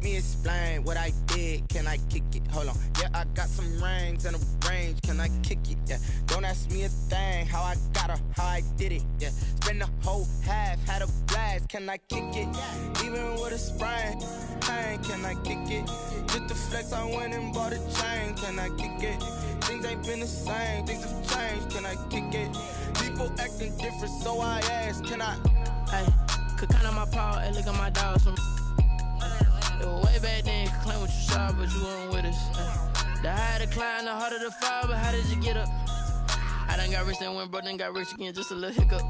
me explain what I did. Can I kick it? Hold on. Yeah, I got some rings and a range. Can I kick it? Yeah. Don't ask me a thing. How I got her, how I did it. Yeah. Spend the whole half, had a blast. Can I kick it? Even with a sprain, pain. Can I kick it? Just the flex, I went and bought a chain. Can I kick it? Things ain't been the same. Things have changed. Can I kick it? People acting different, so I ask. Can I? Hey, could count on my paw and look at my dogs from. It was way back then, could claim what you saw, but you weren't with us. The higher the climb, the harder the fall, but how did you get up? I done got rich and went broke, then got rich again, just a little hiccup.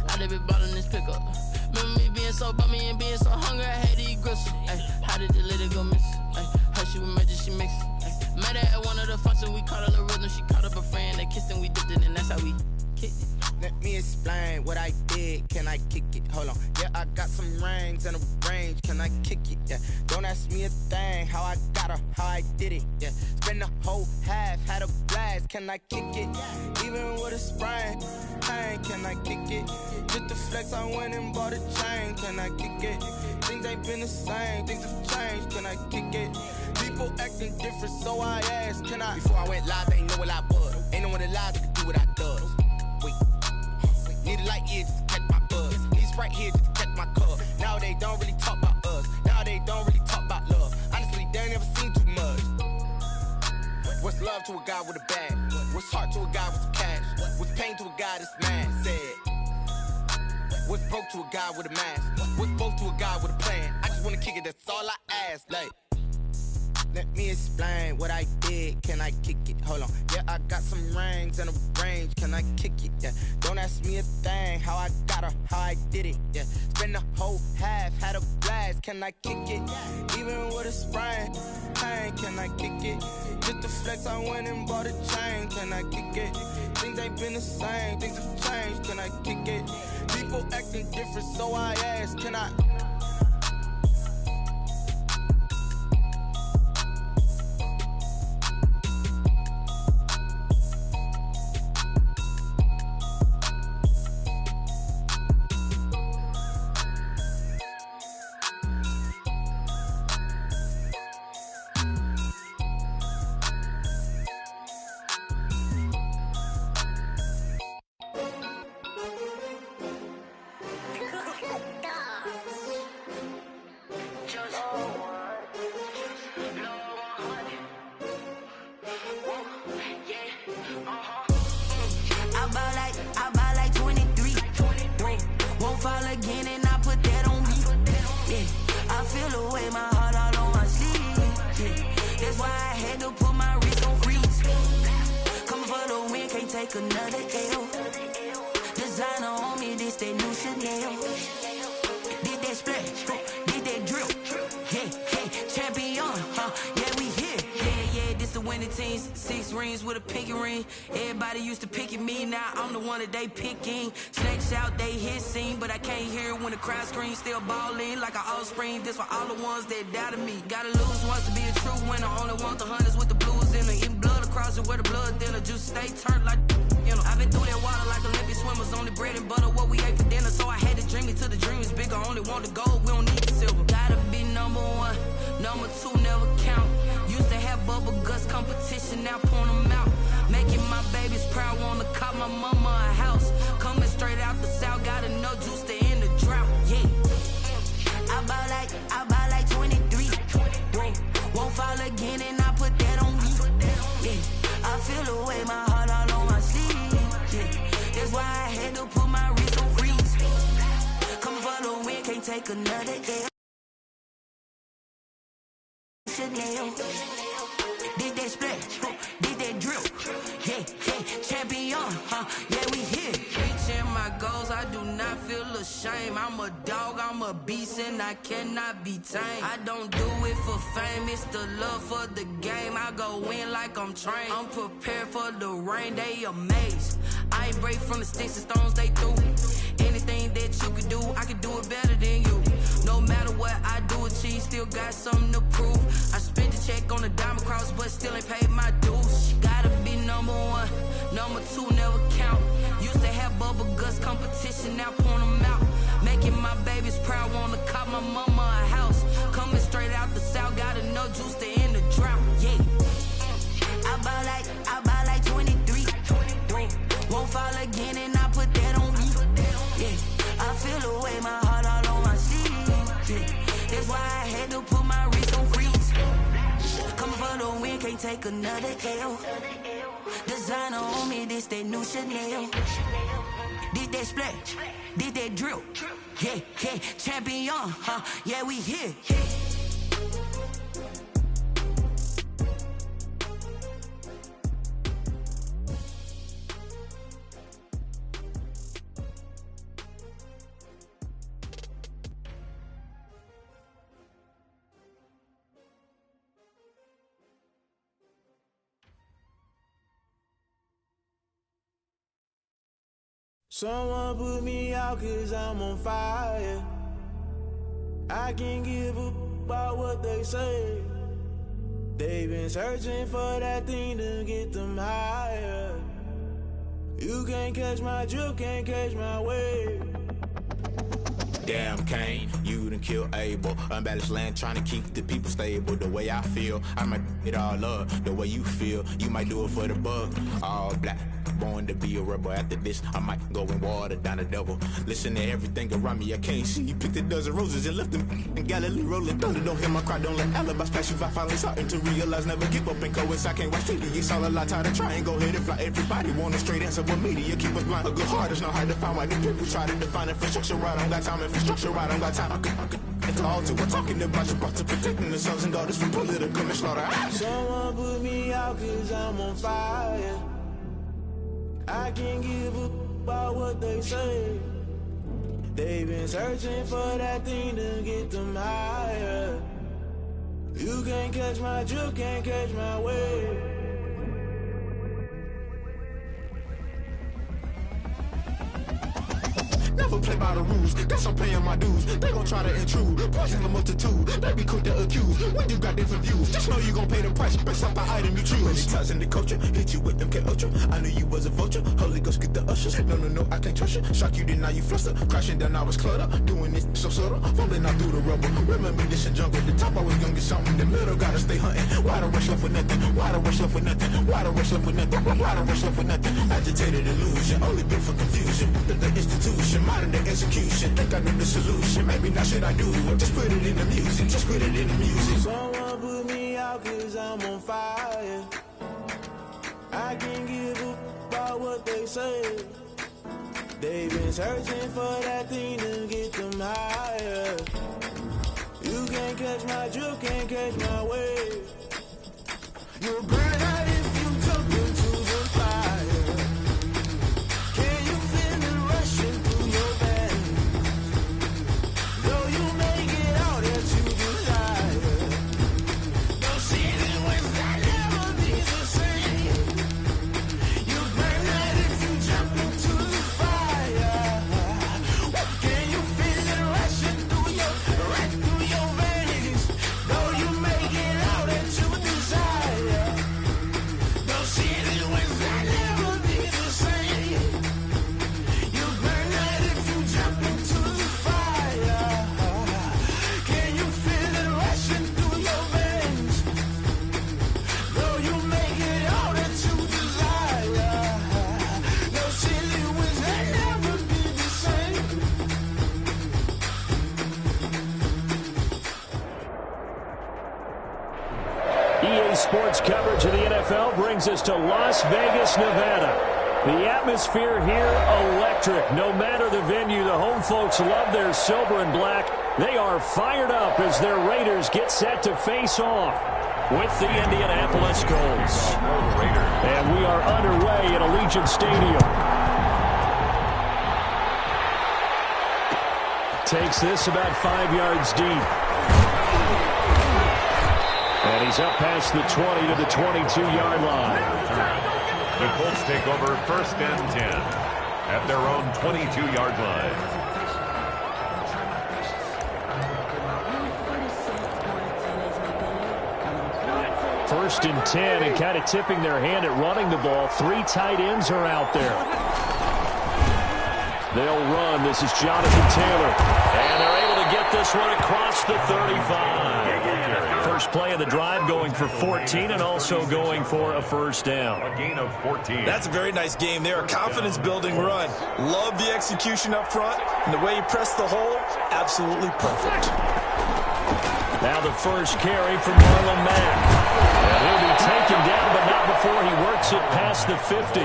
I done been ballin' this pickup. Remember me being so bummy and being so hungry, I had to eat gristle. Ay, how did the lady go miss? Ay, how she was magic, she mixed. Met her at one of the functions, we caught a little rhythm, she caught up a friend, they kissed and we dipped it, and that's how we kicked it. Let me explain what I did. Can I kick it? Hold on. Yeah, I got some rings and a range. Can I kick it? Yeah. Don't ask me a thing. How I got her, how I did it. Yeah. Spend the whole half, had a blast. Can I kick it? Even with a sprain, pain. Can I kick it? Just the flex, I went and bought a chain. Can I kick it? Things ain't been the same. Things have changed. Can I kick it? People acting different, so I ask. Can I? Before I went live, they ain't know what I was. Ain't no one alive that could do what I does. Wait. Need a light here just to catch my buzz. Need Sprite here just to catch my cup. Now they don't really talk about us. Now they don't really talk about love. Honestly, they ain't never seen too much. What's love to a guy with a bag? What's heart to a guy with some cash? What's pain to a guy that's mad? Said. What's broke to a guy with a mask? What's both to a guy with a plan? I just wanna kick it, that's all I ask. Like, let me explain what I did. Can I kick it? Hold on. Yeah, I got some rings and a range. Can I kick it? Yeah. Don't ask me a thing. How I got her, how I did it. Yeah. Spend the whole half, had a blast. Can I kick it? Even with a sprain, pain. Can I kick it? Just the flex, I went and bought a chain. Can I kick it? Things ain't been the same. Things have changed. Can I kick it? People acting different, so I ask. Can I? I buy like 23. Won't fall again and I put that on me. Yeah, I feel the way, my heart all on my sleeve. Yeah, that's why I had to put my wrist on freeze. Coming for the win, can't take another L. Designer on me, this that new Chanel. Did that splash, did that drill. Yeah, champion, yeah, we here. Yeah, this the winning teams. 6 rings with a pinky ring. Everybody used to picking me, now I'm the one that they picking. Snakes out, they hit scene, but I can't hear it when the crowd screams. Still ballin' like an offspring. This for all the ones that doubted me. Gotta lose once to be a true winner. Only want the hunters with the blues in them. Eating blood across it where the blood thinner. Juice stay turned like, you know. I've been through that water like Olympic swimmers. Only bread and butter, what we ate for dinner. So I had to dream it till the dream is bigger. Only want the gold, we don't need the silver. Gotta be number 1, number 2 never count. Used to have bubble guts competition, now point them out. Making my babies proud, wanna cop my mama a house. Coming straight out the south, got enough juice to end the drought. Yeah, I buy like 23. Won't fall again and I put that on me. Yeah, I feel the way, my heart all on my sleeve. Yeah, that's why I had to put my wrist on freeze. Coming for the win, can't take another L. Chanel. Did that splash, did that drill. Yeah, champion, yeah, we here. Reaching my goals, I do not feel ashamed. I'm a dog, I'm a beast, and I cannot be tamed. I don't do it for fame, it's the love for the game. I go in like I'm trained. I'm prepared for the rain, they amazed. I ain't break from the sticks and stones they threw. Anything that you can do, I can do it better than you. No matter what I do, achieve, still got something to prove. I spent the check on the diamond cross, but still ain't paid my dues. Gotta be number 1, number 2 never count. Used to have bubble guts competition, now point them out. Making my babies proud, wanna cop my mama a house. Coming straight out the south. had to put my wrist on freeze. Coming for the win, can't take another L. Designer on me, this that new Chanel. Did that splash, did that drill. Yeah, yeah, champion, huh? Yeah, we here. Someone put me out 'cause I'm on fire. I can't give up about what they say. They've been searching for that thing to get them higher. You can't catch my drift, can't catch my wave. Damn, Kane, you done killed Abel. Unbalanced land, trying to keep the people stable. The way I feel, I might it all up. The way you feel, you might do it for the buck. All black, born to be a rebel. After this, I might go and water down the devil. Listen to everything around me, I can't see. You picked a dozen roses and left them in Galilee rolling thunder. Don't hear my cry, don't let alibis pass you. I finally starting to realize, never give up and coincide. I can't watch TV, it's all a lot. Tired of trying, go ahead and fly. Everybody want a straight answer, but media keep us blind. A good heart is not hard to find. Why the people try to define infrastructure right? I don't got time, infrastructure right, I don't got time. I could it's all to we're talking about you, about to protecting the sons and daughters from political manslaughter. Someone put me out 'cause I'm on fire. I can't give up about what they say. They've been searching for that thing to get them higher. You can't catch my drift, can't catch my wave. Never play by the rules, guess I'm paying my dues. They gon' try to intrude, poison the multitude. They be quick to accuse, when you got different views. Just know you gon' pay the price, based off the item you choose. Many times in the culture, hit you with them K Ultra. I knew you was a vulture, Holy Ghost get the ushers. No, I can't trust you. Shock you, then now you fluster. Crashing down, I was cluttered. Doing this so subtle, falling out through the rubble. Remember this in jungle, the top I was young and something. The middle gotta stay hunting. Why the rush left for nothing? Why the rush left for nothing? Why the rush left for nothing? Why the rush left for nothing? Agitated illusion, only built for confusion. The institution, modern day execution. Think I know the solution. Maybe not should I do it? Just put it in the music. Just put it in the music. Someone put me out 'cause I'm on fire. I can't give up about what they say. They've been searching for that thing to get them higher. You can't catch my drift, can't catch my wave. You'll burn out if you jump into the fire. Can you feel it rushing through your veins? Though you make it out that you desire. Don't see it when I never be the same. You burn out if you jump into the fire. Can you feel it rushing through your veins? Though you make it out that you desire. Don't see it when I never be the same. You burn out if you jump into the fire. Can you feel it rushing through your veins? Though you make it out that you desire. No silly wins that never be the same. EA Sports coverage of the NFL brings us to Las Vegas, Nevada. The atmosphere here, electric. No matter the venue, the home folks love their silver and black. They are fired up as their Raiders get set to face off with the Indianapolis Colts. And we are underway at Allegiant Stadium. Takes this about 5 yards deep. And he's up past the 20 to the 22-yard line. The Colts take over 1st and 10 at their own 22-yard line. First and 10, and kind of tipping their hand at running the ball. 3 tight ends are out there. They'll run. This is Jonathan Taylor. And they're able to get this one across the 35. First play of the drive, going for 14 and also going for a first down. A gain of 14. That's a very nice game there. A confidence-building run. Love the execution up front. And the way he pressed the hole, absolutely perfect. Now the first carry from Marlon Mack. And he'll be taken down, but not before he works it past the 50.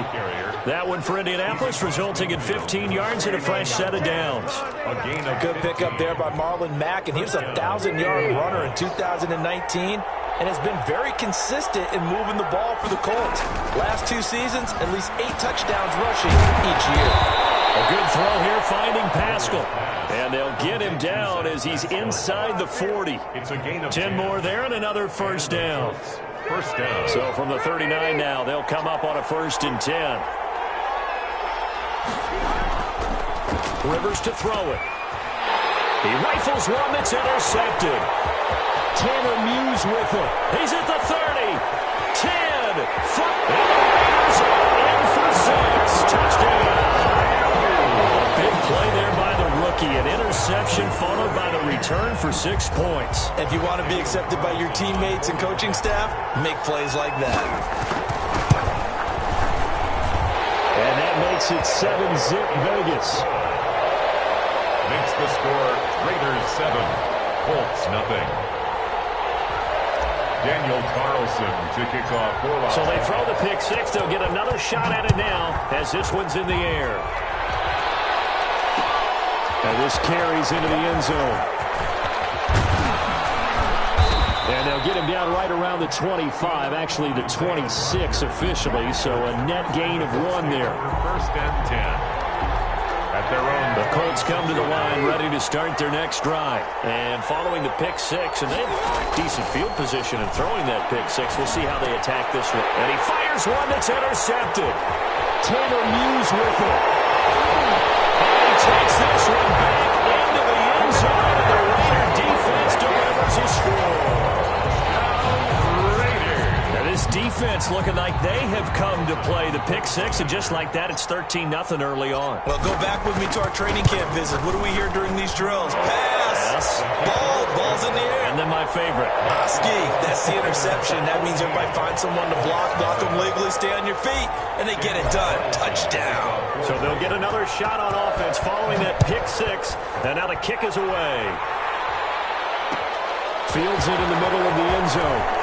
That one for Indianapolis, resulting in 15 yards and a fresh set of downs. A good pickup there by Marlon Mack, and he was a 1,000-yard runner in 2019 and has been very consistent in moving the ball for the Colts. Last 2 seasons, at least 8 touchdowns rushing each year. A good throw here, finding Pascal. And they'll get him down as he's inside the 40. It's a gain of 10 more there and another first down. First down. So from the 39 now, they'll come up on a 1st and 10. Rivers to throw it. He rifles one that's intercepted. Tanner Muse with it. He's at the 30. 10. In for 6. Touchdown. Big play there by the rookie. An interception followed by the return for 6 points. If you want to be accepted by your teammates and coaching staff, make plays like that. And that makes it 7-zip Vegas. Makes the score Raiders 7, Colts nothing. Daniel Carlson to kick off for Los So they throw the pick 6. They'll get another shot at it now as this one's in the air. And this carries into the end zone. And they'll get him down right around the 25, actually the 26 officially, so a net gain of 1 there. First and 10. At their own. The Colts come to the line ready to start their next drive. And following the pick 6, and they have decent field position in throwing that pick 6. We'll see how they attack this one. And he fires one that's intercepted. Tanner Muse with it. And he takes this one back into the end zone. And the Raider defense delivers a score. This defense looking like they have come to play the pick 6, and just like that, it's 13-0 early on. Well, go back with me to our training camp visit. What do we hear during these drills? Pass! Ball's in the air. And then my favorite. Oski, that's the interception. That means everybody finds someone to block them legally, stay on your feet, and they get it done. Touchdown. So they'll get another shot on offense following that pick 6, and now the kick is away. Fields it in the middle of the end zone.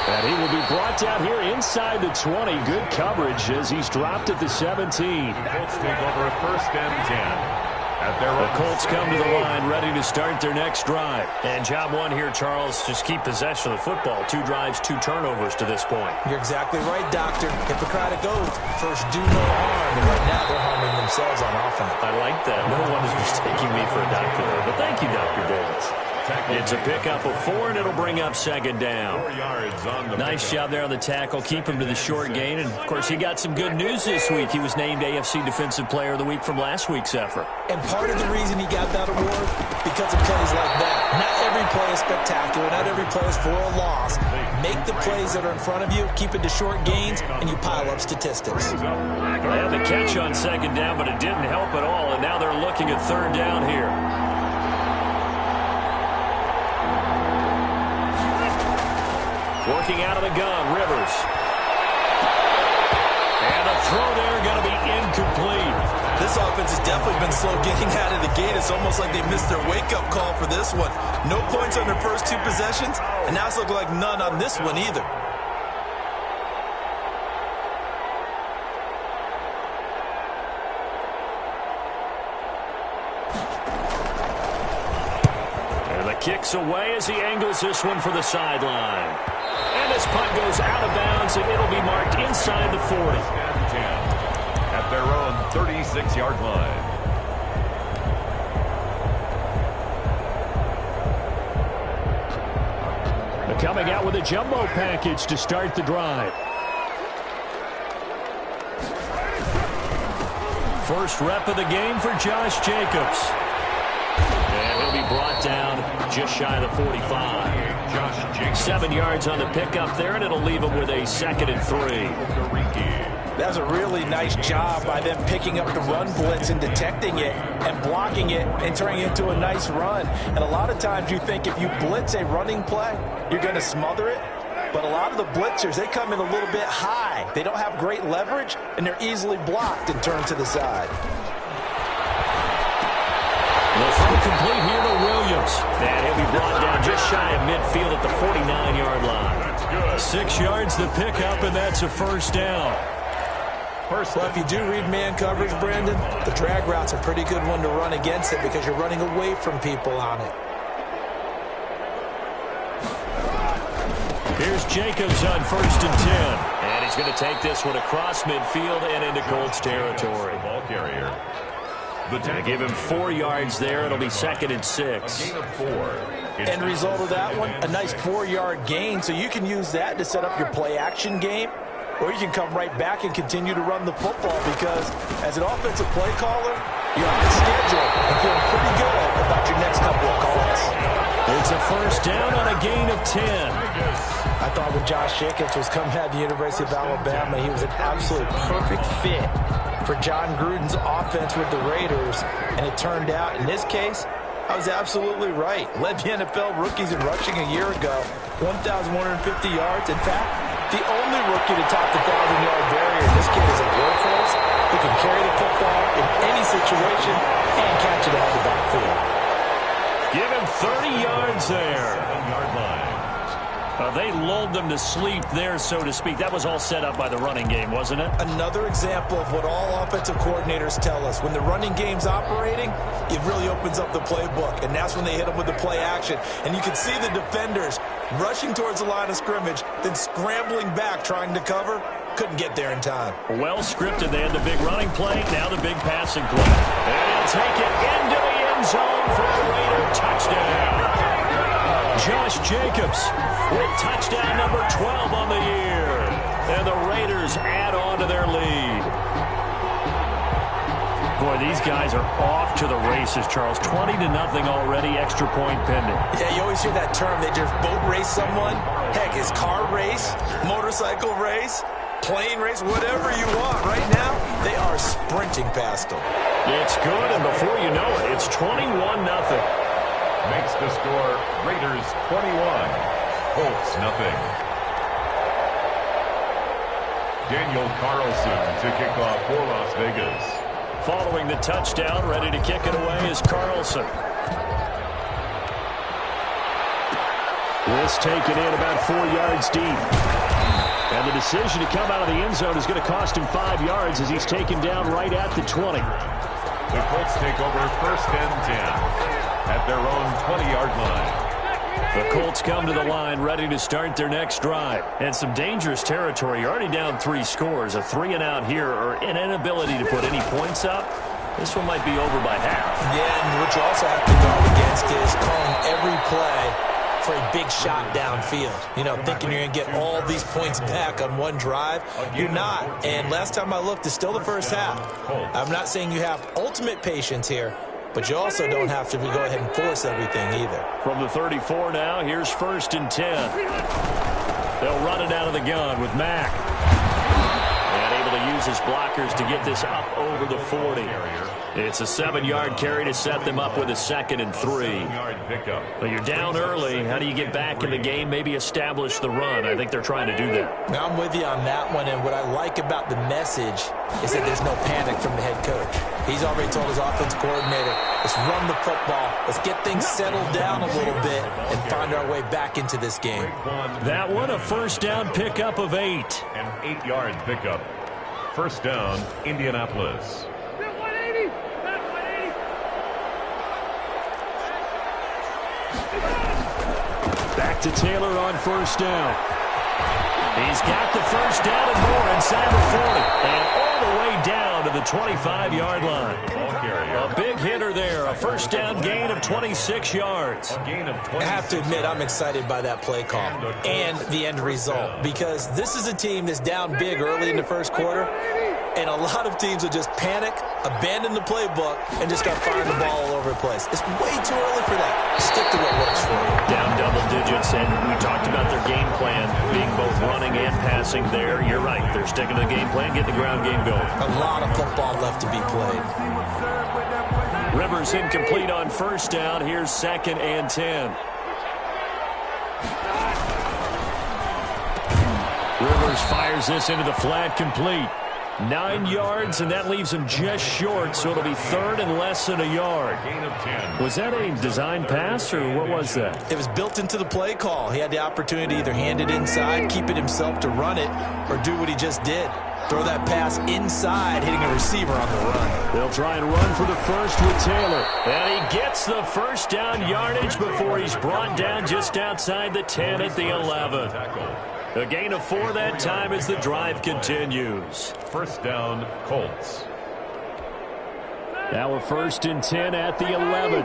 And he will be brought down here inside the 20. Good coverage as he's dropped at the 17. Colts take over a 1st and 10. The Colts come to the line ready to start their next drive. And job 1 here, Charles, just keep possession of the football. 2 drives, 2 turnovers to this point. You're exactly right, Doctor. Hippocratic oath. First, do no harm. And right now, they're harming themselves on offense. I like that. No one is mistaking me for a doctor there. But thank you, Dr. Davis. It's a pickup of 4, and it'll bring up 2nd down. 4 yards on the Nice job there on the tackle. Keep him to the short gain. And, of course, he got some good news this week. He was named AFC Defensive Player of the Week from last week's effort. And part of the reason he got that award, because of plays like that. Not every play is spectacular. Not every play is for a loss. Make the plays that are in front of you, keep it to short gains, and you pile up statistics. They had the catch on 2nd down, but it didn't help at all. And now they're looking at 3rd down here. Working out of the gun, Rivers. And a throw there going to be incomplete. This offense has definitely been slow getting out of the gate. It's almost like they missed their wake-up call for this one. No points on their first 2 possessions, and now it's looking like none on this one either. And the kick's away as he angles this one for the sideline. And this punt goes out of bounds, and it'll be marked inside the 40. And 10 at their own 36-yard line. They're coming out with a jumbo package to start the drive. First rep of the game for Josh Jacobs. And he'll be brought down just shy of the 45. 7 yards on the pickup there, and it'll leave him with a 2nd and 3. That's a really nice job by them picking up the run blitz and detecting it and blocking it and turning it into a nice run. And a lot of times you think if you blitz a running play, you're going to smother it. But a lot of the blitzers, they come in a little bit high. They don't have great leverage, and they're easily blocked and turned to the side. The throw complete here to Williams. Jacobs. And he'll be brought down just shy of midfield at the 49-yard line. That's good. 6 yards the pickup, and that's a first down. Well, if you do read man coverage, Brandon, the drag route's a pretty good one to run against it because you're running away from people on it. Here's Jacobs on 1st and 10. And he's going to take this one across midfield and into Colts territory. Ball carrier. Going to give him 4 yards there. It'll be 2nd and 6. Gain of 4. End result of that one, a nice 4-yard gain. So you can use that to set up your play-action game, or you can come right back and continue to run the football because as an offensive play caller, you're on the schedule and feeling pretty good about your next couple of calls. It's a first down on a gain of 10. I thought when Josh Jacobs was coming out of the University of Alabama, he was an absolute perfect fit for John Gruden's offense with the Raiders, and it turned out, in this case, I was absolutely right. Led the NFL rookies in rushing a year ago, 1,150 yards. In fact, the only rookie to top the 1,000-yard barrier. This kid is a workhorse who can carry the football in any situation and catch it out of the backfield. Give him 30 yards there. 7-yard line. They lulled them to sleep there, so to speak. That was all set up by the running game, wasn't it? Another example of what all offensive coordinators tell us. When the running game's operating, it really opens up the playbook, and that's when they hit them with the play action. And you can see the defenders rushing towards the line of scrimmage, then scrambling back trying to cover. Couldn't get there in time. Well scripted. They had the big running play, now the big passing play. And he'll take it into the end zone for a Raider touchdown. Josh Jacobs with touchdown number 12 on the year. And the Raiders add on to their lead. Boy, these guys are off to the races, Charles. 20-0 already, extra point pending. Yeah, you always hear that term. They just boat race someone. Heck, it's car race, motorcycle race, plane race, whatever you want. Right now, they are sprinting past them. It's good, and before you know it, it's 21-0. Makes the score Raiders 21, Colts nothing. Daniel Carlson to kick off for Las Vegas. Following the touchdown, ready to kick it away is Carlson. This taken in about 4 yards deep. And the decision to come out of the end zone is going to cost him 5 yards as he's taken down right at the 20. The Colts take over 1st and 10 at their own 20-yard line. The Colts come to the line ready to start their next drive. And some dangerous territory. You're already down 3 scores. A 3-and-out here or an inability to put any points up. This one might be over by half. Yeah, and what you also have to guard against is calling every play for a big shot downfield. You know, thinking you're going to get all these points back on one drive. You're not. And last time I looked, it's still the first half. I'm not saying you have ultimate patience here, but you also don't have to go ahead and force everything either. From the 34 now, here's 1st and 10. They'll run it out of the gun with Mack. And able to use his blockers to get this up over the 40. It's a 7-yard carry to set them up with a 2nd and 3. 7-yard pickup. But you're down early. How do you get back in the game? Maybe establish the run. I think they're trying to do that. Now, I'm with you on that one, and what I like about the message is that there's no panic from the head coach. He's already told his offense coordinator, let's run the football, let's get things settled down a little bit and find our way back into this game. That one, a first down pickup of 8. An 8-yard pickup. First down, Indianapolis. Back to Taylor on first down. He's got the first down and more inside the 40. And all the way down to the 25-yard line. A big hitter there. A first down gain of 26 yards. I have to admit, I'm excited by that play call and the end result, because this is a team that's down big early in the first quarter, and a lot of teams will just panic, abandon the playbook, and just start firing the ball all over the place. It's way too early for that. Stick to what works for you. Down double digits, and we talked about their game plan being both running and passing there. You're right. They're sticking to the game plan, getting the ground game going. A lot of football left to be played. Rivers incomplete on first down. Here's 2nd and 10. Rivers fires this into the flat, complete. 9 yards, and that leaves him just short, so it'll be third and less than a yard. Was that a design pass, or what was that? It was built into the play call. He had the opportunity to either hand it inside, keep it himself to run it, or do what he just did. Throw that pass inside, hitting a receiver on the run. They'll try and run for the first with Taylor. And he gets the first down yardage before he's brought down just outside the 10 at the 11. A gain of 4 that time as the drive continues. First down, Colts. Now a 1st and 10 at the 11.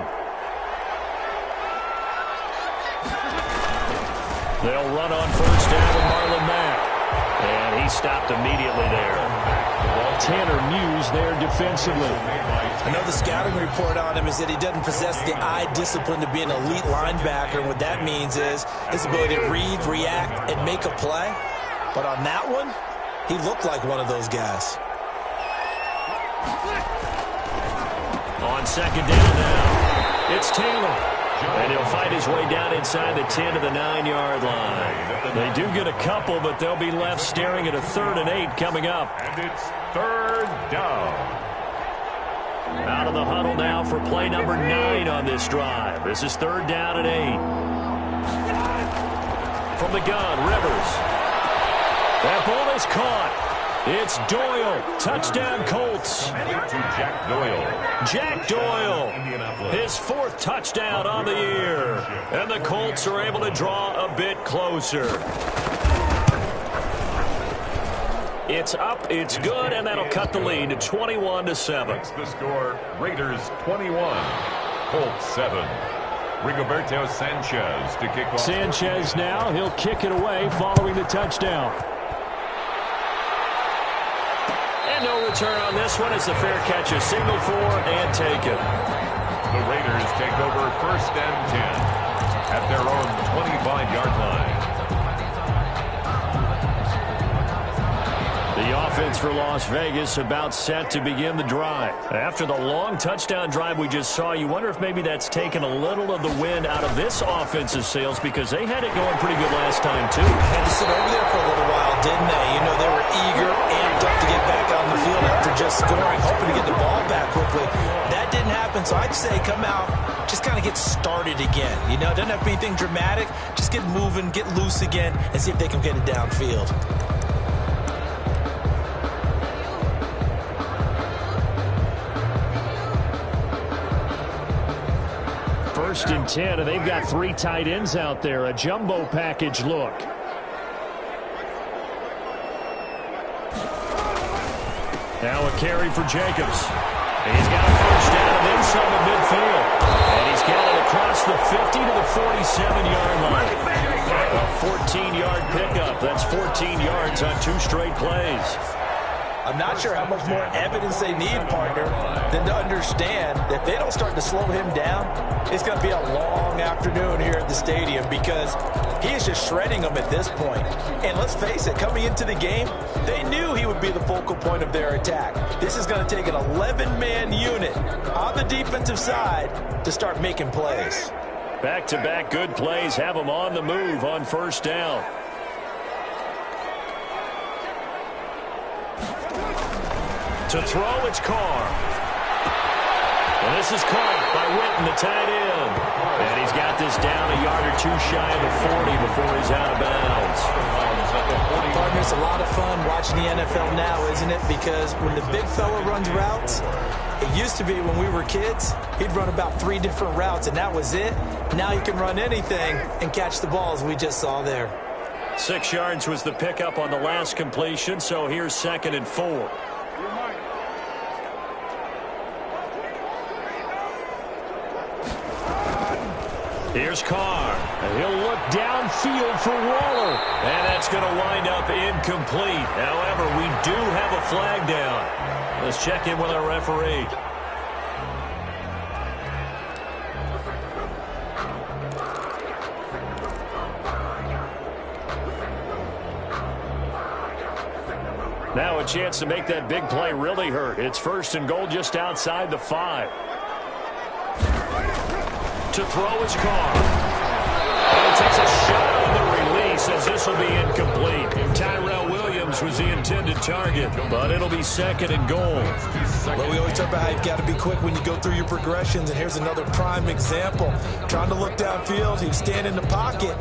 They'll run on first down with Marlon Mack. And he stopped immediately there. Tanner Muse there defensively. I know the scouting report on him is that he doesn't possess the eye discipline to be an elite linebacker. And what that means is his ability to read, react, and make a play. But on that one, he looked like one of those guys. On second down now, it's Taylor. And he'll fight his way down inside the 10 to the 9-yard line. They do get a couple, but they'll be left staring at a 3rd and 8 coming up. And it's 3rd down. Out of the huddle now for play number 9 on this drive. This is 3rd down and 8. From the gun, Rivers. That ball is caught. It's Doyle. Touchdown, Colts. To Jack Doyle. Jack Doyle, his 4th touchdown on the year. And the Colts are able to draw a bit closer. It's up, it's good, and that'll cut the lead to 21-7. That's the score. Raiders 21, Colts 7. Rigoberto Sanchez to kick off. Sanchez now, he'll kick it away following the touchdown. And no return on this one as the fair catch is signaled for and taken. The Raiders take over 1st and 10 at their own 25-yard line. The offense for Las Vegas about set to begin the drive. After the long touchdown drive we just saw, you wonder if maybe that's taken a little of the wind out of this offensive sails because they had it going pretty good last time, too. Had to sit over there for a little while, didn't they? You know, they were eager, amped up to get back on the field after just scoring, hoping to get the ball back quickly. That didn't happen, so I'd say come out, just kind of get started again. You know, it doesn't have to be anything dramatic. Just get moving, get loose again, and see if they can get it downfield. 1st and 10, and they've got 3 tight ends out there. A jumbo package look. Now a carry for Jacobs. And he's got a first down and then some at midfield. And he's got it across the 50 to the 47-yard line. A 14-yard pickup. That's 14 yards on 2 straight plays. I'm not sure how much more evidence they need, partner, than to understand that if they don't start to slow him down, it's going to be a long afternoon here at the stadium because he is just shredding them at this point. And let's face it, coming into the game, they knew he would be the focal point of their attack. This is going to take an 11-man unit on the defensive side to start making plays. Back-to-back good plays have them on the move on 1st down. To throw, it's Carr. And this is caught by Witten, the tight end. And he's got this down a yard or 2 shy of the 40 before he's out of bounds. Partner, it's a lot of fun watching the NFL now, isn't it? Because when the big fella runs routes, it used to be when we were kids, he'd run about 3 different routes, and that was it. Now he can run anything and catch the balls we just saw there. 6 yards was the pickup on the last completion, so here's 2nd and 4. Here's Carr. And he'll look downfield for Waller. And that's going to wind up incomplete. However, we do have a flag down. Let's check in with our referee. Now a chance to make that big play really hurt. It's 1st and goal just outside the 5. To throw his Carr. And he takes a shot on the release as this will be incomplete. Tyrell Williams was the intended target, but it'll be 2nd and goal. Well, we always talk about how you've got to be quick when you go through your progressions, and here's another prime example. Trying to look downfield, he was standing in the pocket,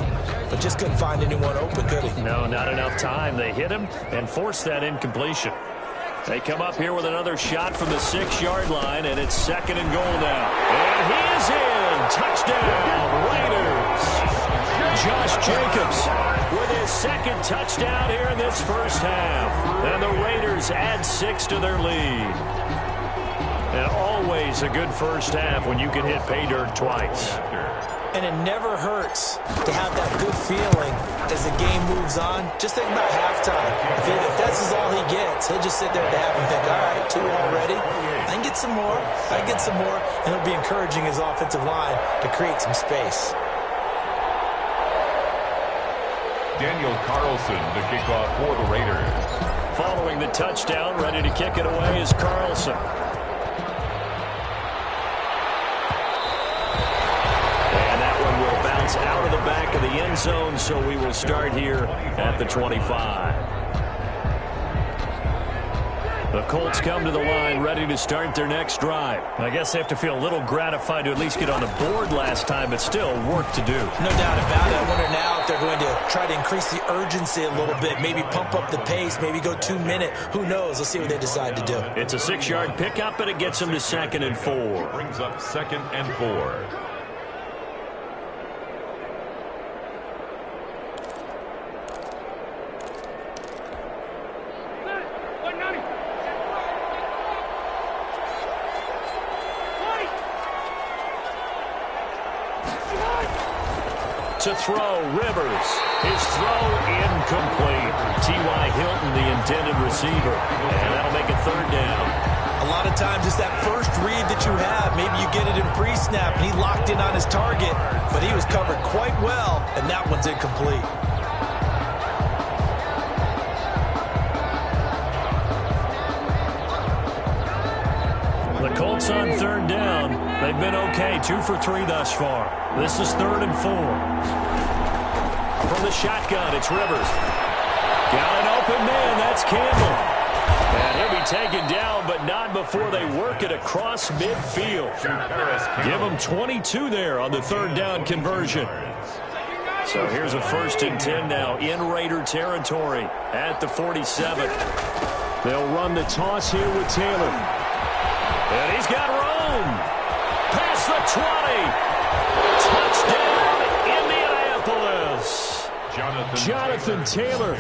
but just couldn't find anyone open, could he? No, not enough time. They hit him and forced that incompletion. They come up here with another shot from the 6-yard line, and it's 2nd and goal now. And he is in. Touchdown, Raiders. Josh Jacobs with his 2nd touchdown here in this first half. And the Raiders add 6 to their lead. And always a good first half when you can hit pay dirt twice. And it never hurts to have that good feeling as the game moves on. Just think about halftime. If that's all he gets, he'll just sit there at the half and think, all right, 2 already. I can get some more. I can get some more. And he'll be encouraging his offensive line to create some space. Daniel Carlson to kick off for the Raiders. Following the touchdown, ready to kick it away is Carlson. And that one will bounce out of the back of the end zone, so we will start here at the 25. The Colts come to the line ready to start their next drive. I guess they have to feel a little gratified to at least get on the board last time, but still work to do. No doubt about it. I wonder now if they're going to try to increase the urgency a little bit, maybe pump up the pace, maybe go 2-minute. Who knows? Let's see what they decide to do. It's a 6-yard pickup, and it gets them to 2nd and 4. Brings up 2nd and 4. To throw, Rivers. His throw incomplete. T.Y. Hilton, the intended receiver. And that'll make it 3rd down. A lot of times it's that first read that you have. Maybe you get it in pre-snap, and he locked in on his target, but he was covered quite well, and that one's incomplete. The Colts on 3rd down. They've been okay, 2 for 3 thus far. This is 3rd and 4. From the shotgun, it's Rivers. Got an open man, that's Campbell. And he'll be taken down, but not before they work it across midfield. Give them 22 there on the 3rd down conversion. So here's a 1st and 10 now in Raider territory at the 47. They'll run the toss here with Taylor. And he's got room. Past the 20. Touchdown, Indianapolis. Jonathan Taylor,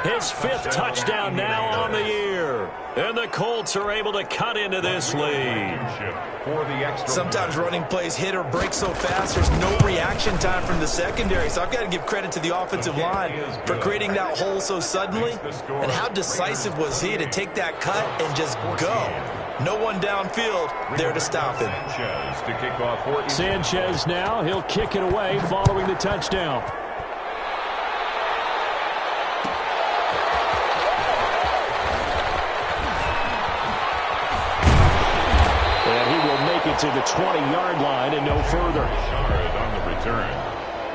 his 5th touchdown now on the year. And the Colts are able to cut into this lead. Sometimes running plays hit or break so fast, there's no reaction time from the secondary. So I've got to give credit to the offensive line for creating that hole so suddenly. And how decisive was he to take that cut and just go? No one downfield there to stop him. Sanchez now, he'll kick it away following the touchdown. And he will make it to the 20-yard line and no further. On the return,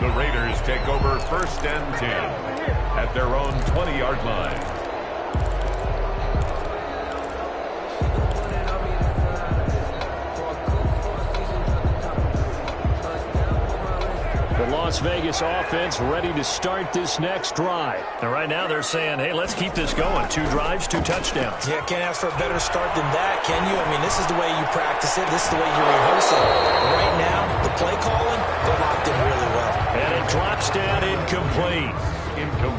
the Raiders take over 1st and 10 at their own 20-yard line. The Las Vegas offense ready to start this next drive. And right now they're saying, hey, let's keep this going. 2 drives, 2 touchdowns. Yeah, can't ask for a better start than that, can you? I mean, this is the way you practice it. This is the way you rehearse it. Right now, the play calling, they're locked in really well. And it drops down incomplete.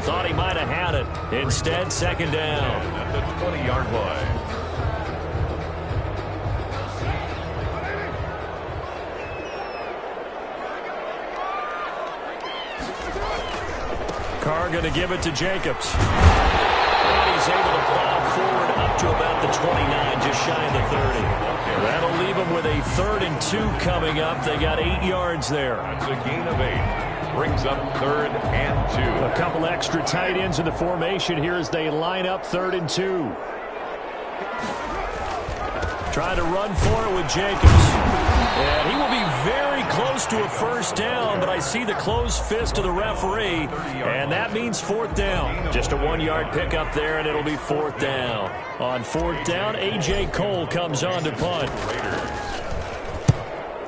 Thought he might have had it. Instead, 2nd down. At the 20-yard line. Carr going to give it to Jacobs. And he's able to plow forward up to about the 29, just shy of the 30. That'll leave them with a 3rd and 2 coming up. They got 8 yards there. That's a gain of 8. Brings up 3rd and 2. A couple extra tight ends in the formation here as they line up 3rd and 2. Trying to run for it with Jacobs. And he will be very close to a first down, but I see the closed fist of the referee, and that means fourth down. Just a 1-yard pickup there, and it'll be fourth down. On fourth down, A.J. Cole comes on to punt.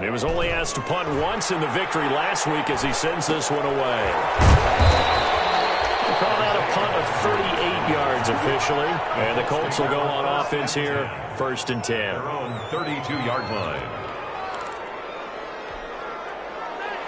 He was only asked to punt once in the victory last week as he sends this one away. They call that a punt of 38 yards officially, and the Colts will go on offense here, first and 10. Their own 32-yard line.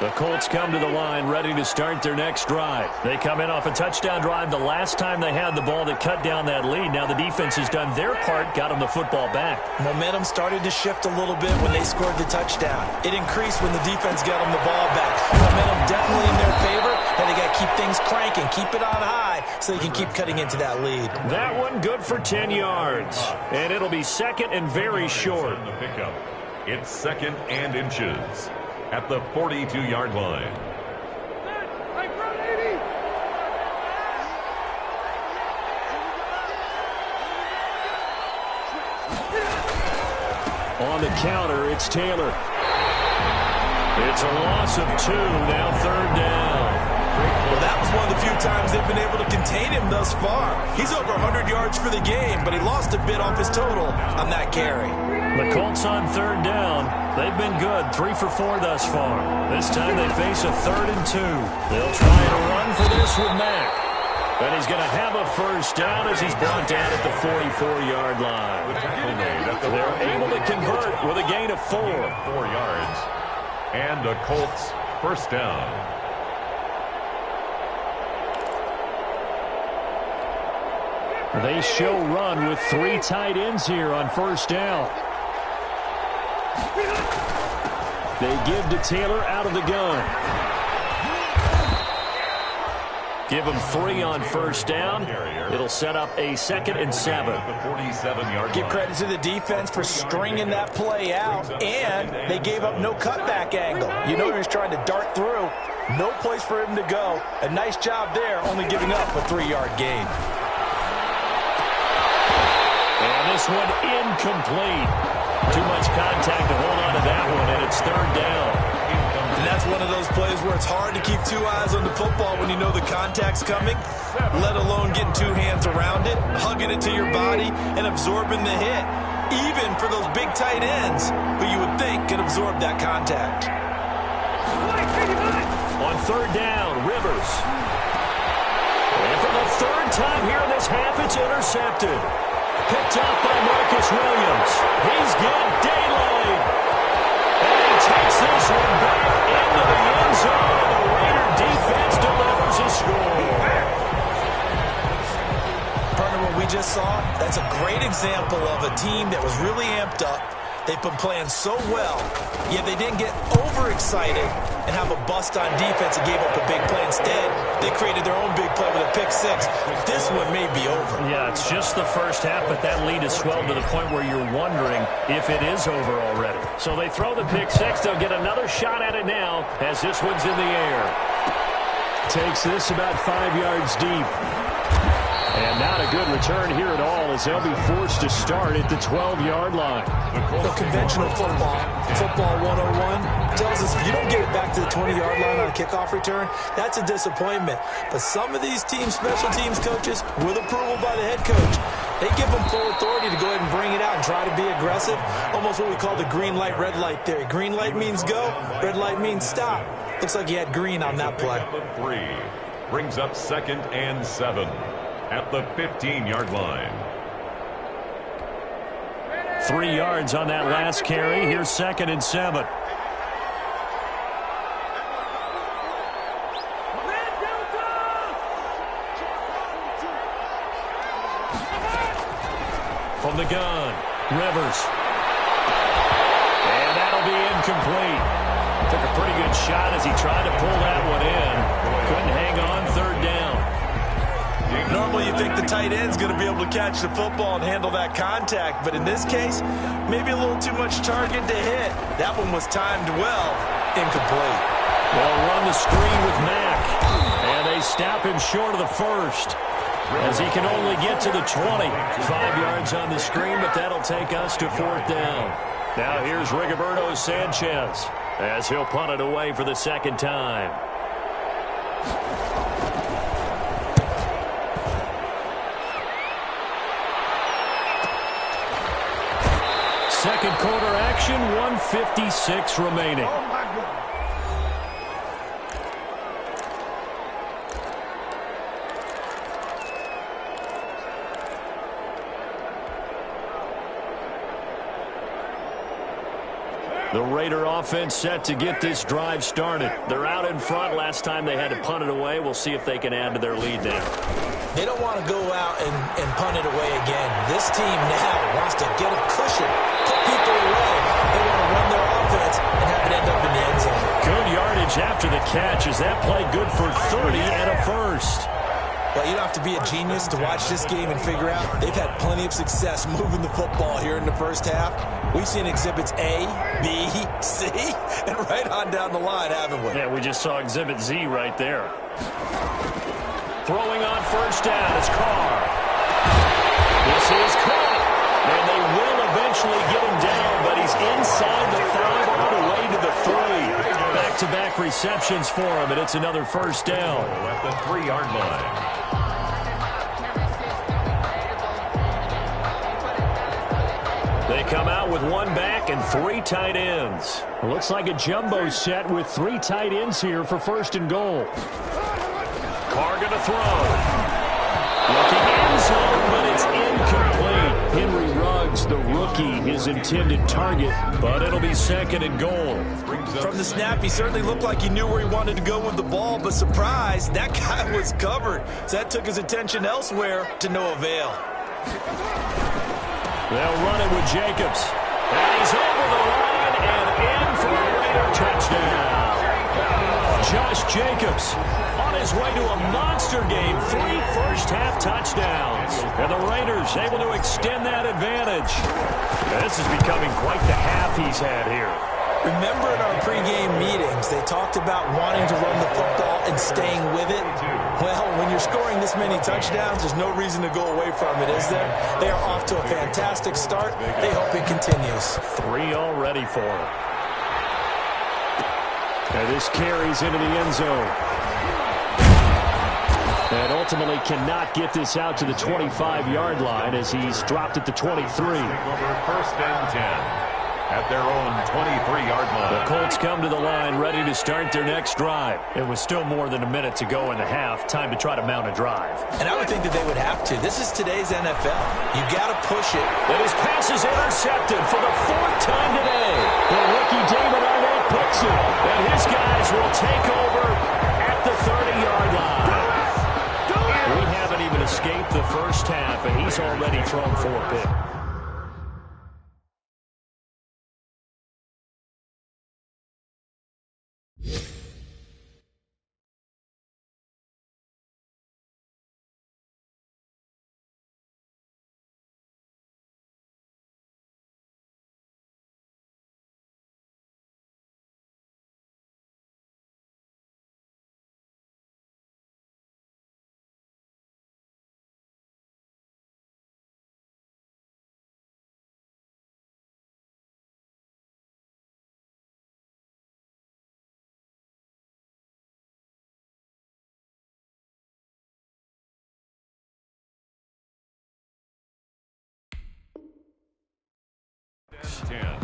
The Colts come to the line ready to start their next drive. They come in off a touchdown drive the last time they had the ball that cut down that lead. Now the defense has done their part, got them the football back. Momentum started to shift a little bit when they scored the touchdown. It increased when the defense got them the ball back. Momentum definitely in their favor, and they got to keep things cranking, keep it on high so they can keep cutting into that lead. That one good for 10 yards, and it'll be second and very short. The pickup. It's second and inches at the 42-yard line. On the counter, it's Taylor. It's a loss of 2, now third down. Well, that was one of the few times they've been able to contain him thus far. He's over 100 yards for the game, but he lost a bit off his total on that carry. The Colts on third down. They've been good, 3 for 4 thus far. This time they face a 3rd and 2. They'll try to run for this with Mack. And he's going to have a first down as he's brought down at the 44-yard line. They're able to convert with a gain of 4. 4 yards. And the Colts first down. They show run with 3 tight ends here on first down. They give to Taylor out of the gun. Give him 3 on first down. It'll set up a 2nd and 7. Give credit to the defense for stringing that play out, and they gave up no cutback angle. You know he was trying to dart through. No place for him to go. A nice job there, only giving up a 3-yard gain. And this one incomplete. Too much contact to hold on to that one, and it's third down. And that's one of those plays where it's hard to keep 2 eyes on the football when you know the contact's coming, let alone getting 2 hands around it, hugging it to your body, and absorbing the hit, even for those big tight ends who you would think could absorb that contact. On third down, Rivers. And for the 3rd time here in this half, it's intercepted. Picked up by Marcus Williams. He's got daylight. And he takes this one back into the end zone. The Raider defense delivers a score. Partner, what we just saw, that's a great example of a team that was really amped up. They've been playing so well, yet they didn't get overexcited and have a bust on defense and gave up a big play. Instead, they created their own big play with a pick 6. This one may be over. Yeah, it's just the first half, but that lead has swelled to the point where you're wondering if it is over already. So they throw the pick 6. They'll get another shot at it now as this one's in the air. Takes this about 5 yards deep. And not a good return here at all as they'll be forced to start at the 12-yard line. The conventional football 101, tells us if you don't get it back to the 20-yard line on a kickoff return, that's a disappointment. But some of these special teams coaches, with approval by the head coach, they give them full authority to go ahead and bring it out and try to be aggressive. Almost what we call the green light, red light theory. Green light means go, red light means stop. Looks like he had green on that play. 3 brings up 2nd and 7. At the 15-yard line. 3 yards on that last carry. Here's 2nd and 7. From the gun, Rivers. And that'll be incomplete. Took a pretty good shot as he tried to pull that one in. Couldn't hang on, third down. Normally you think the tight end's going to be able to catch the football and handle that contact, but in this case, maybe a little too much target to hit. That one was timed well, incomplete. They'll run the screen with Mack, and they stop him short of the first as he can only get to the 20. 5 yards on the screen, but that'll take us to 4th down. Now here's Rigoberto Sanchez. as he'll punt it away for the second time. Second quarter action, 1:56 remaining. Oh, my God. The Raider offense set to get this drive started. They're out in front. Last time they had to punt it away. We'll see if they can add to their lead now. They don't want to go out and punt it away again. This team now wants to get a cushion, put people away. They want to run their offense and have it end up in the end zone. Good yardage after the catch. Is that play good for 30 and a first? Well, you don't have to be a genius to watch this game and figure out they've had plenty of success moving the football here in the first half. We've seen exhibits A, B, C, and right on down the line, haven't we? Yeah, we just saw exhibit Z right there. Throwing on first down is Carr. This is caught. And they will eventually get him down, but he's inside the 5 all the way to the 3. Back-to-back receptions for him, and it's another first down. At the 3-yard line. They come out with one back and 3 tight ends. It looks like a jumbo set with 3 tight ends here for first and goal. Carr going to throw. Looking end zone, but it's incomplete. Henry Ruggs, the rookie, his intended target, but it'll be second and goal. From the snap, he certainly looked like he knew where he wanted to go with the ball, but surprise, that guy was covered. So that took his attention elsewhere to no avail. They'll run it with Jacobs. And he's over the line and in for a Raider touchdown. Josh Jacobs on his way to a monster game. 3 first-half touchdowns. And the Raiders able to extend that advantage. This is becoming quite the half he's had here. Remember in our pregame meetings, they talked about wanting to run the football and staying with it? Well, when you're scoring this many touchdowns, there's no reason to go away from it, is there? They are off to a fantastic start. They hope it continues. 3 already for him. And this carries into the end zone. And ultimately cannot get this out to the 25-yard line as he's dropped at the 23. Over first and 10. At their own 23-yard line. The Colts come to the line ready to start their next drive. It was still more than a minute to go in the half. Time to try to mount a drive. And I would think that they would have to. This is today's NFL. You got to push it. And his pass is intercepted for the 4th time today. The rookie David Arnett puts it. And his guys will take over at the 30-yard line. We haven't even escaped the first half, and he's already thrown 4 picks.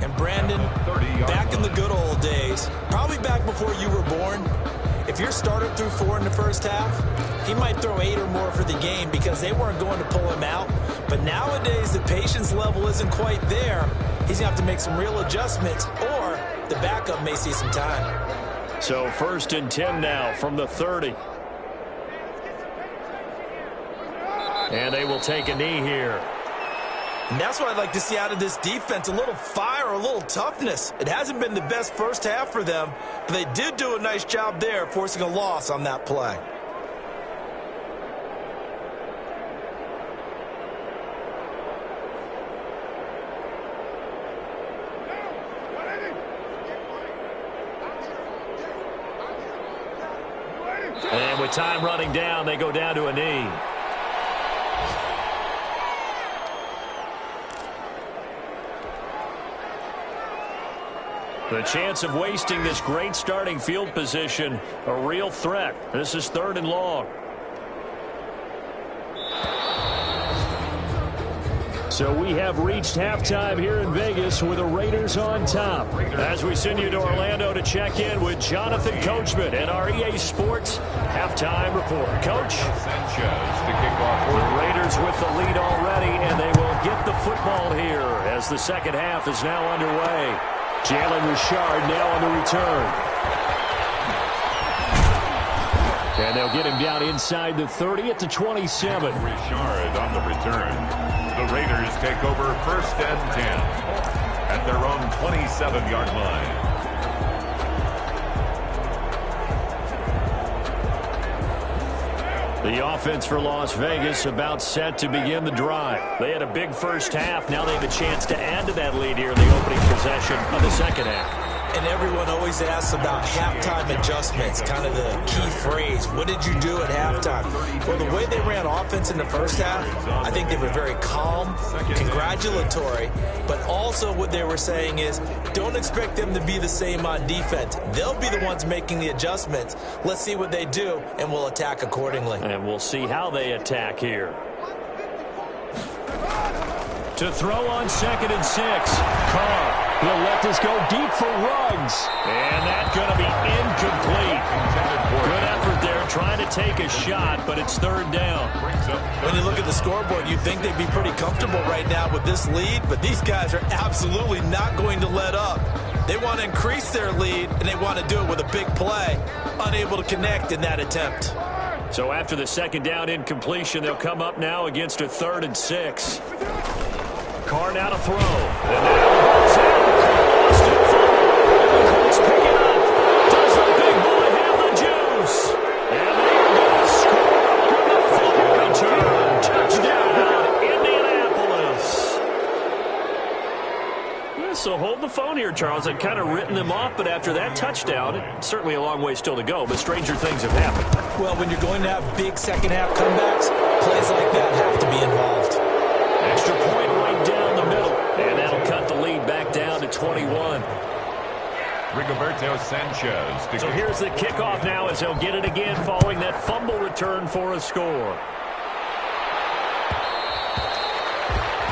And Brandon, back in the good old days, probably back before you were born, if your starter threw 4 in the first half, he might throw 8 or more for the game because they weren't going to pull him out. But nowadays, the patience level isn't quite there. He's going to have to make some real adjustments, or the backup may see some time. So 1st and 10 now from the 30. And they will take a knee here. And that's what I'd like to see out of this defense, a little fire, a little toughness. It hasn't been the best first half for them, but they did do a nice job there, forcing a loss on that play. And with time running down, they go down to a knee. The chance of wasting this great starting field position, a real threat. This is 3rd and long. So we have reached halftime here in Vegas with the Raiders on top. As we send you to Orlando to check in with Jonathan Coachman and our EA Sports halftime report. Coach? Sanchez to kick off. The Raiders with the lead already, and they will get the football here as the second half is now underway. Jalen Richard now on the return. And they'll get him down inside the 30 at the 27. Richard on the return. The Raiders take over 1st and 10 at their own 27-yard line. The offense for Las Vegas about set to begin the drive. They had a big first half. Now they have a chance to add to that lead here in the opening possession of the second half. And everyone always asks about halftime adjustments, kind of the key phrase. What did you do at halftime? Well, the way they ran offense in the first half, I think they were very calm, congratulatory, but also what they were saying is don't expect them to be the same on defense. They'll be the ones making the adjustments. Let's see what they do, and we'll attack accordingly. And we'll see how they attack here. To throw on 2nd and 6. Carr. He'll let this go deep for Ruggs. And that's going to be incomplete. Good effort there trying to take a shot, but it's 3rd down. When you look at the scoreboard, you'd think they'd be pretty comfortable right now with this lead, but these guys are absolutely not going to let up. They want to increase their lead, and they want to do it with a big play. Unable to connect in that attempt. So after the 2nd down incompletion, they'll come up now against a 3rd and 6. Carr now to throw. And now it's out. Lost it. Colts pick it up. Does the big boy have the juice? And they're going to score on the fumble return. Touchdown, Indianapolis. Yeah, so hold the phone here, Charles. I'd kind of written them off, but after that touchdown, it's certainly a long way still to go, but stranger things have happened. Well, when you're going to have big second-half comebacks, plays like that have to be involved. Extra point right down the middle, and that'll cut the lead back down to 21. Rigoberto Sanchez. So here's the kickoff now as they'll get it again following that fumble return for a score.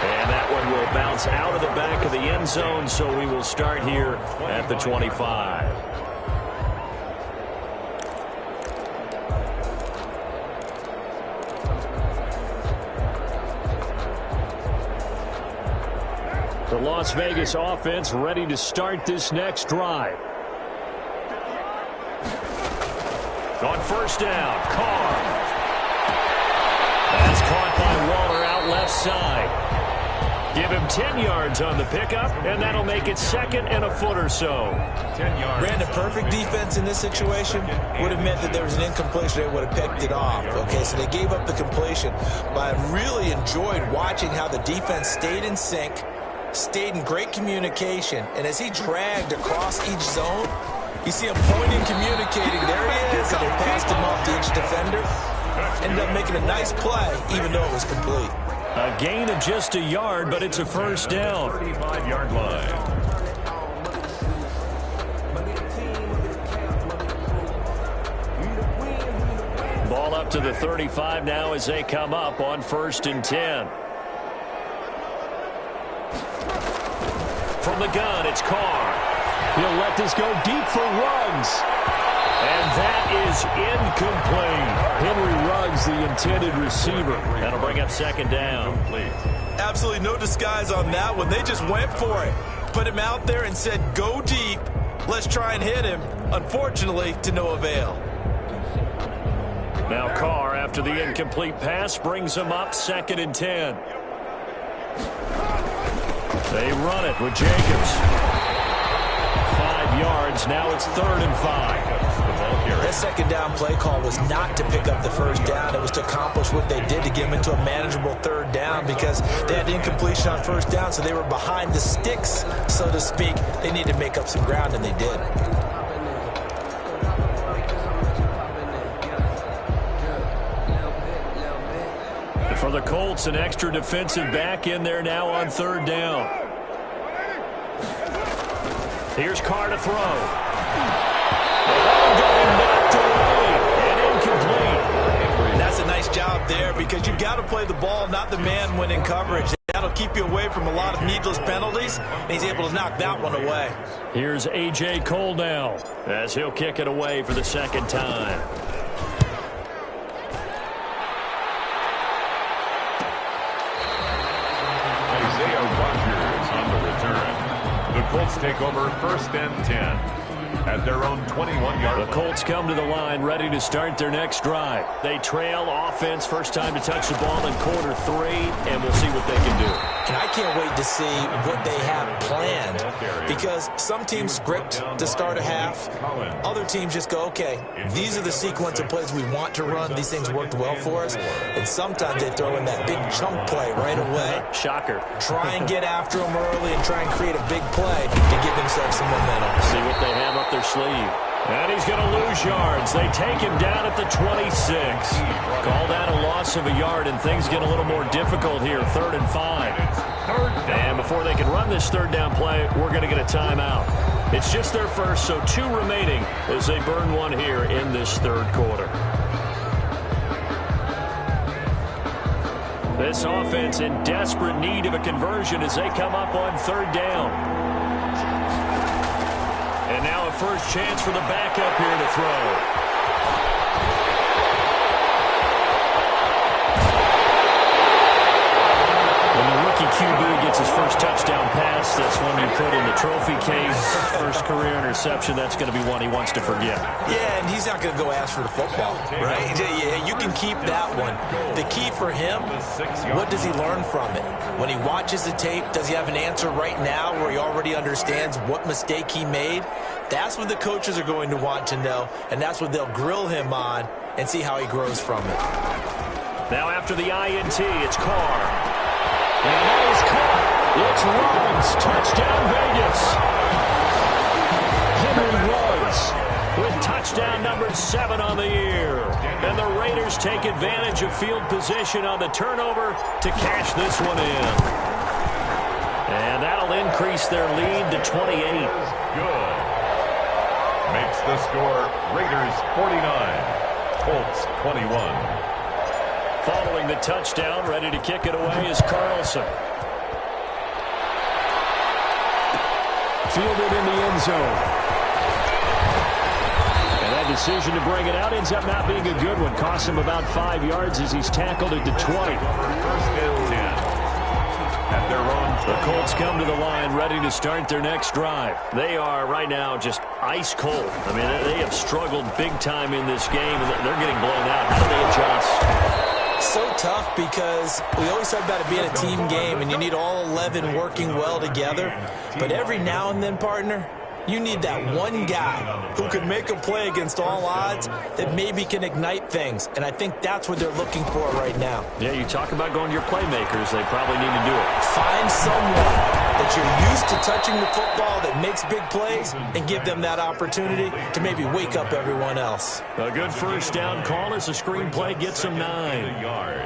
And that one will bounce out of the back of the end zone, so we will start here at the 25. The Las Vegas offense ready to start this next drive. On 1st down, Carr. That's caught by Waller out left side. Give him 10 yards on the pickup, and that'll make it 2nd and a foot or so. 10 yards. Ran a perfect defense in this situation. Would have meant that there was an incompletion. They would have picked it off. Okay, so they gave up the completion. But I really enjoyed watching how the defense stayed in sync, stayed in great communication, and as he dragged across each zone, you see him pointing, communicating. There he is, and they passed him off to each defender. Ended up making a nice play, even though it was complete. A gain of just a yard, but it's a 1st down. 35-yard line. Ball up to the 35 now as they come up on 1st and 10. From the gun, it's Carr. He'll let this go deep for Ruggs. And that is incomplete. Henry Ruggs, the intended receiver. That'll bring up 2nd down. Absolutely no disguise on that one. They just went for it. Put him out there and said, go deep. Let's try and hit him. Unfortunately, to no avail. Now Carr, after the incomplete pass, brings him up 2nd and 10. They run it with Jacobs. 5 yards. Now it's 3rd and 5. That 2nd down play call was not to pick up the 1st down. It was to accomplish what they did to get them into a manageable 3rd down because they had incompletion on 1st down, so they were behind the sticks, so to speak. They needed to make up some ground, and they did. For the Colts, an extra defensive back in there now on 3rd down. Here's Carr to throw. Knocked away and incomplete. That's a nice job there because you've got to play the ball, not the man when in coverage. That'll keep you away from a lot of needless penalties, and he's able to knock that one away. Here's A.J. Cole now as he'll kick it away for the second time. The Colts take over 1st and 10 at their own 21-yard line. The Colts come to the line ready to start their next drive. They trail offense, first time to touch the ball in quarter 3, and we'll see what they can do. And I can't wait to see what they have planned because some teams script to start a half. Other teams just go, okay, these are the sequence of plays we want to run. These things worked well for us. And sometimes they throw in that big chunk play right away. Shocker. Try and get after them early and try and create a big play to give themselves some momentum. See what they have up their sleeve. And he's going to lose yards. They take him down at the 26. Call that a loss of a yard, and things get a little more difficult here. 3rd and 5. And before they can run this 3rd down play, we're going to get a timeout. It's just their first, so 2 remaining as they burn one here in this 3rd quarter. This offense in desperate need of a conversion as they come up on 3rd down. And now a first chance for the backup here to throw. QB gets his first touchdown pass. That's one you put in the trophy case. First career interception. That's going to be one he wants to forget. Yeah, and he's not going to go ask for the football, right? Yeah, you can keep that one. The key for him, what does he learn from it? When he watches the tape, does he have an answer right now where he already understands what mistake he made? That's what the coaches are going to want to know, and that's what they'll grill him on and see how he grows from it. Now after the INT, it's Carr. And that is caught. It's Ruggs. Touchdown, Vegas. Henry Ruggs with touchdown number 7 on the year. And the Raiders take advantage of field position on the turnover to cash this one in. And that'll increase their lead to 28. Good. Makes the score Raiders 49, Colts 21. Following the touchdown, ready to kick it away is Carlson. Fielded in the end zone. And that decision to bring it out ends up not being a good one. Costs him about 5 yards as he's tackled at the 20. 1st and 10 at their own. The Colts come to the line ready to start their next drive. They are right now just ice cold. I mean, they have struggled big time in this game, and they're getting blown out. How do they adjust? So tough because we always talk about it being a team game and you need all 11 working well together. But every now and then, partner, you need that one guy who can make a play against all odds that maybe can ignite things. And I think that's what they're looking for right now. Yeah, you talk about going to your playmakers. They probably need to do it. Find someone that you're used to touching the football that makes big plays and give them that opportunity to maybe wake up everyone else. A good first down call as the screenplay gets them 9. Yard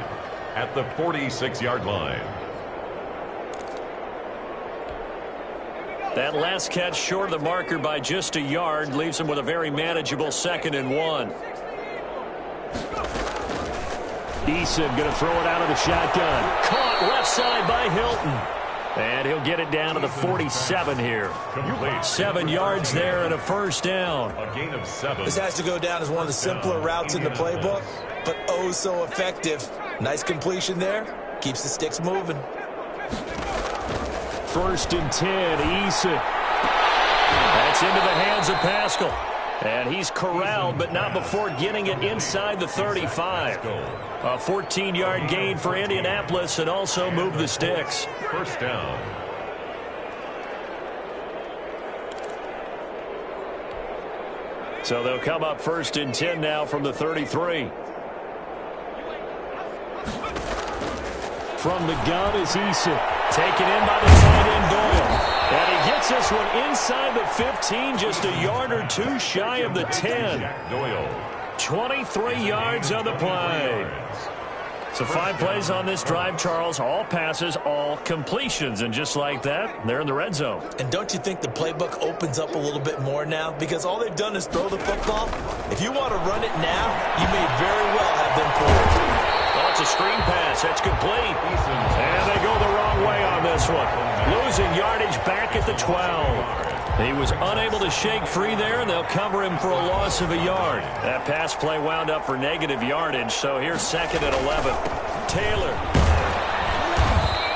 at the 46-yard line. That last catch short of the marker by just a yard leaves him with a very manageable 2nd and 1. Eason going to throw it out of the shotgun. Caught left side by Hilton. And he'll get it down to the 47 here. Complete. 7 yards there and a first down. A gain of 7. This has to go down as one of the simpler routes in the playbook, but oh so effective. Nice completion there. Keeps the sticks moving. 1st and 10, Eason. That's into the hands of Pascal. And he's corralled, but not before getting it inside the 35. A 14-yard gain for Indianapolis and also move the sticks. First down. So they'll come up 1st and 10 now from the 33. From the gun is Eason. Taken in by the tight end Doyle. And he gets this one inside the 15, just a yard or 2 shy of the 10. Doyle. 23 yards on the play. So 5 plays on this drive, Charles. All passes, all completions. And just like that, they're in the red zone. And don't you think the playbook opens up a little bit more now? Because all they've done is throw the football. If you want to run it now, you may very well have them forward. Well, it's a screen pass. That's complete. And they go the wrong way on this one. Losing yardage back at the 12. He was unable to shake free there, and they'll cover him for a loss of a yard. That pass play wound up for negative yardage, so here's 2nd and 11. Taylor.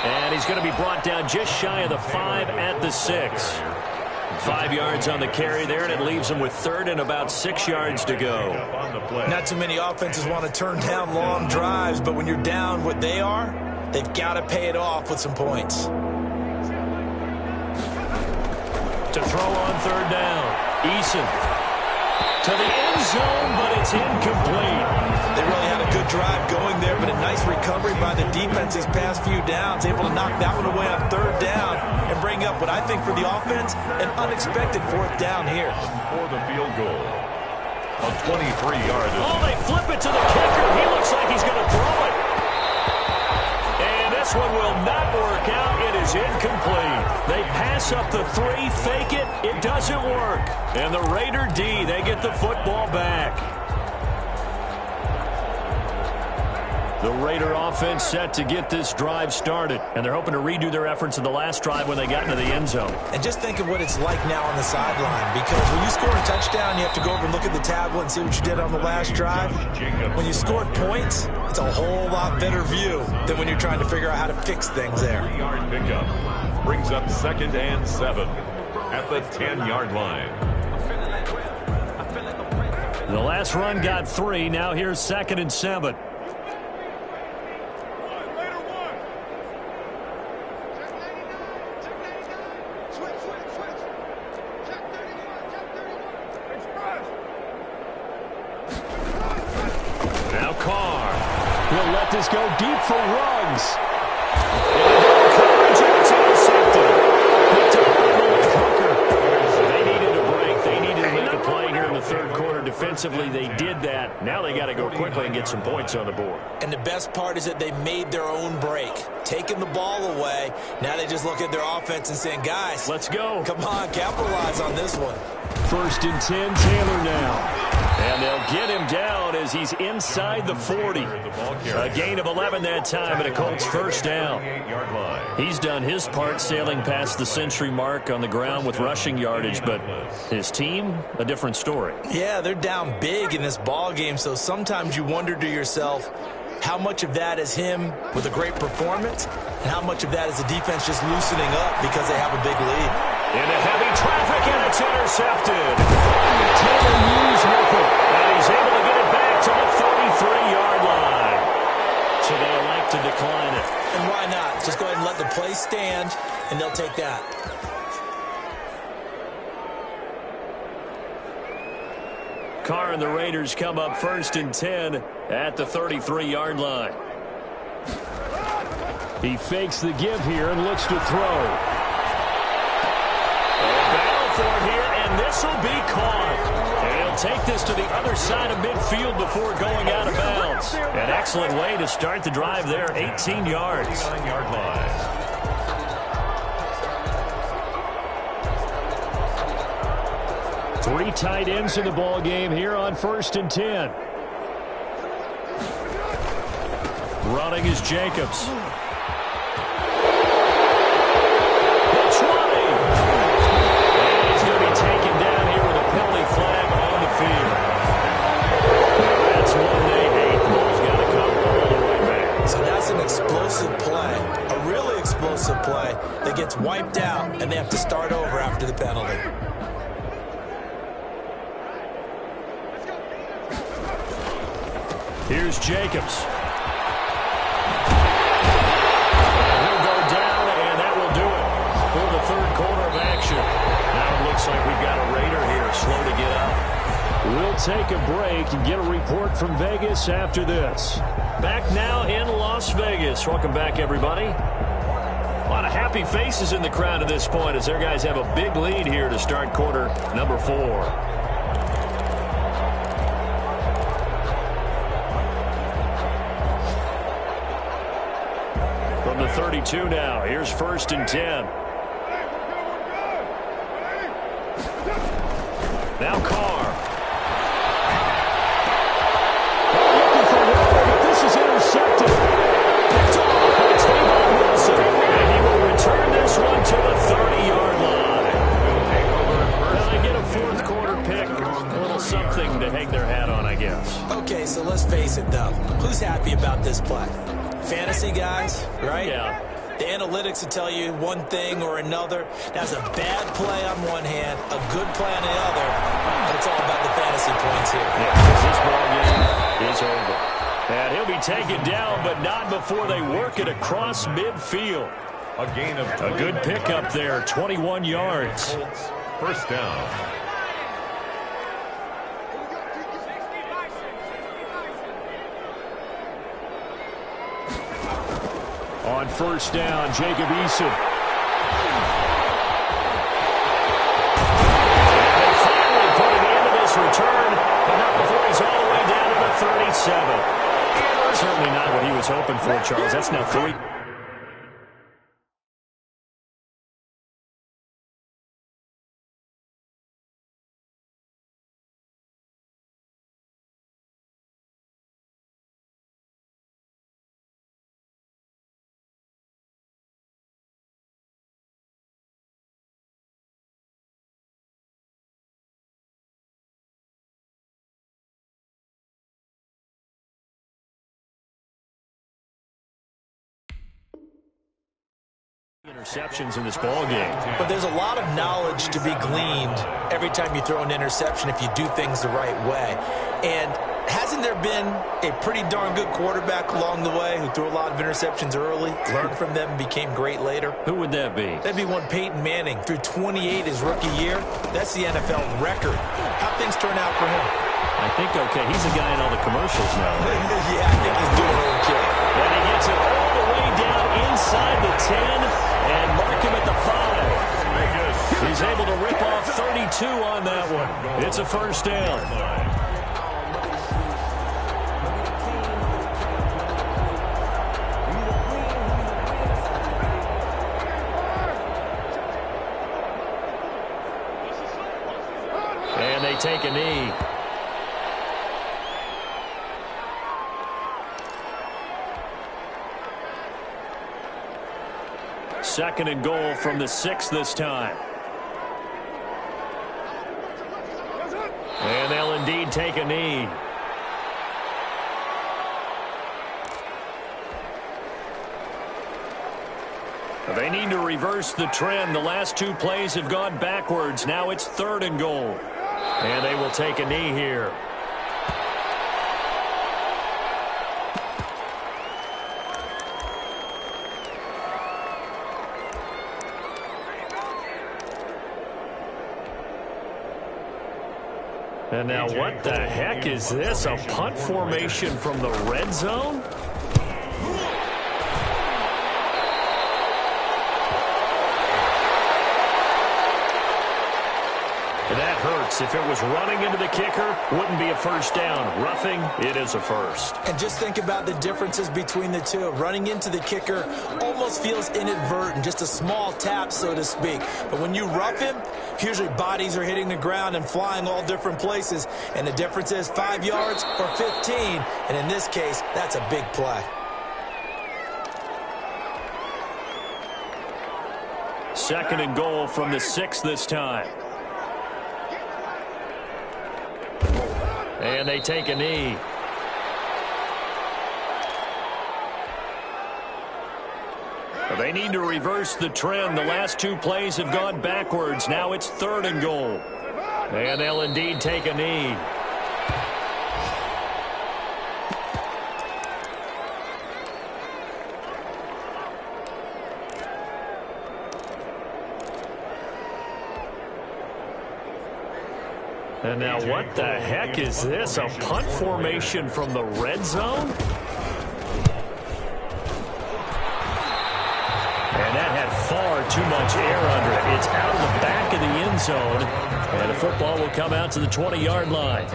And he's going to be brought down just shy of the 5 at the 6. 5 yards on the carry there, and it leaves him with 3rd and about 6 yards to go. Not too many offenses want to turn down long drives, but when you're down what they are, they've got to pay it off with some points. To throw on 3rd down. Eason to the end zone, but it's incomplete. They really had a good drive going there, but a nice recovery by the defense these past few downs, able to knock that one away on 3rd down and bring up what I think for the offense, an unexpected 4th down here. For the field goal. A 23-yard. Oh, they flip it to the kicker. He looks like he's going to throw it. And this one will not work out. It is incomplete. They pass up the 3, fake it. It doesn't work. And the Raider D, they get the football back. The Raider offense set to get this drive started. And they're hoping to redo their efforts in the last drive when they got into the end zone. And just think of what it's like now on the sideline. Because when you score a touchdown, you have to go over and look at the tablet and see what you did on the last drive. When you scored points, it's a whole lot better view than when you're trying to figure out how to fix things there. 3-yard pickup brings up 2nd and 7 at the 10-yard line. The last run got 3. Now here's 2nd and 7. Now Carr. He'll let this go deep for Ruggs. Coverage, and it's intercepted. Picked up by Hooker. They needed a break. They needed to make a play here in the 3rd quarter. Defensively, they did that. Now they got to go quickly and get some points on the board. And the best part is that they made their own break. Taking the ball away. Now they just look at their offense and saying, guys, let's go. Come on, capitalize on this one. 1st and 10, Taylor now. And they'll get him down as he's inside the 40. A gain of 11 that time, and a Colts 1st down. He's done his part sailing past the century mark on the ground with rushing yardage, but his team, a different story. Yeah, they're down big in this ball game, so sometimes you wonder to yourself, how much of that is him with a great performance, and how much of that is the defense just loosening up because they have a big lead. Into heavy traffic, and it's intercepted. Taylor Hughes with it, and he's able to get it back to the 33-yard line. So they elect to decline it. And why not? Just go ahead and let the play stand, and they'll take that. Carr and the Raiders come up 1st and 10 at the 33-yard line. He fakes the give here and looks to throw. Battle for it here, and this will be caught. And he'll take this to the other side of midfield before going out of bounds. An excellent way to start the drive there, 18 yards. 9-yard line. Three tight ends in the ball game here on 1st and 10. Running is Jacobs. It's running. And he's going to be taken down here with a penalty flag on the field. That's one they hate. The ball's got to come all the way back. So that's an explosive play, a really explosive play that gets wiped out, and they have to start over after the penalty. Here's Jacobs. He'll go down, and that will do it for the 3rd quarter of action. Now it looks like we've got a Raider here, slow to get up. We'll take a break and get a report from Vegas after this. Back now in Las Vegas. Welcome back, everybody. A lot of happy faces in the crowd at this point as their guys have a big lead here to start quarter number 4. 32 now. Here's 1st and 10. Now Carr. Looking for Waller, but this is intercepted. Picked off by Tavon Wilson. And he will return this one to the 30-yard line. Well, they get a fourth quarter pick. A little something to hang their hat on, I guess. Okay, so let's face it, though. Who's happy about this play? Fantasy guys, right? Yeah. The analytics will tell you one thing or another. That's a bad play on one hand, a good play on the other, but it's all about the fantasy points here. Yeah, because this ball game is over. And he'll be taken down, but not before they work it across midfield. A gain of a good pickup there, 21 yards. 1st down. On 1st down, Jacob Eason. They finally put an end to this return, but not before he's all the way down to the 37. Certainly not what he was hoping for, Charles. That's now 3. Interceptions in this ball game. But there's a lot of knowledge to be gleaned every time you throw an interception if you do things the right way. And hasn't there been a pretty darn good quarterback along the way who threw a lot of interceptions early, learned from them, and became great later? Who would that be? That'd be one Peyton Manning. Threw 28 his rookie year. That's the NFL record. How'd things turn out for him? I think okay. He's the guy in all the commercials now. Yeah, I think he's doing okay. And he gets it all the way down inside the 10 and mark him at the 5. He's able to rip off 32 on that one. It's a 1st down. And they take a knee. Second and goal from the 6 this time. And they'll indeed take a knee. They need to reverse the trend. The last 2 plays have gone backwards. Now it's 3rd and goal. And they will take a knee here. And now what the heck is this? A punt formation from the red zone? That hurts. If it was running into the kicker, wouldn't be a 1st down. Roughing, it is a 1st. And just think about the differences between the two. Running into the kicker almost feels inadvertent, just a small tap, so to speak. But when you rough him, usually bodies are hitting the ground and flying all different places. And the difference is 5 yards or 15. And in this case, that's a big play. Second and goal from the 6 this time. And they take a knee. They need to reverse the trend. The last 2 plays have gone backwards. Now it's 3rd and goal. And they'll indeed take a knee. And now what the heck is this? A punt formation from the red zone? And that had far too much air under it. It's out of the back of the end zone. And the football will come out to the 20-yard line.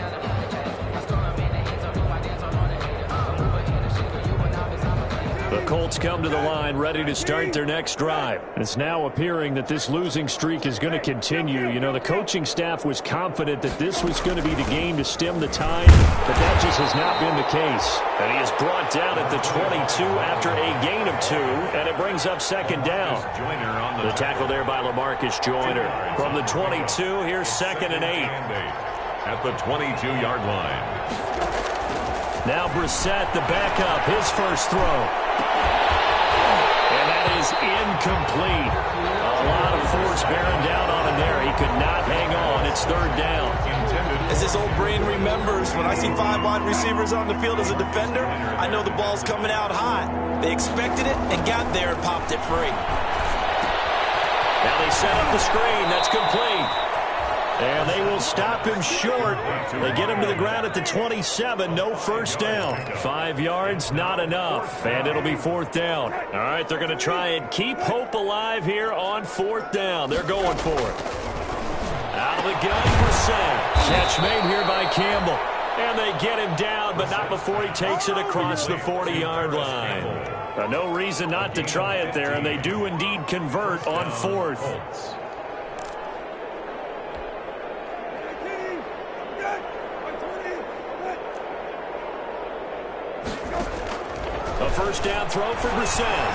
The Colts come to the line ready to start their next drive. It's now appearing that this losing streak is going to continue. You know, the coaching staff was confident that this was going to be the game to stem the tide, but that just has not been the case. And he is brought down at the 22 after a gain of 2, and it brings up second down. The tackle there by LaMarcus Joyner. From the 22, here's 2nd and 8. At the 22-yard line. Now Brissett, the backup, his first throw. And that is incomplete. A lot of force bearing down on him there. He could not hang on. It's 3rd down. As his old brain remembers, when I see 5 wide receivers on the field as a defender, I know the ball's coming out hot. They expected it and got there and popped it free. Now they set up the screen. That's complete. And they will stop him short. They get him to the ground at the 27. No first down. 5 yards, not enough. And it'll be 4th down. All right, they're going to try and keep hope alive here on 4th down. They're going for it. Out of the gun, Brissett. Catch made here by Campbell. And they get him down, but not before he takes it across the 40-yard line. No reason not to try it there, and they do indeed convert on 4th. A first down throw for Brissett.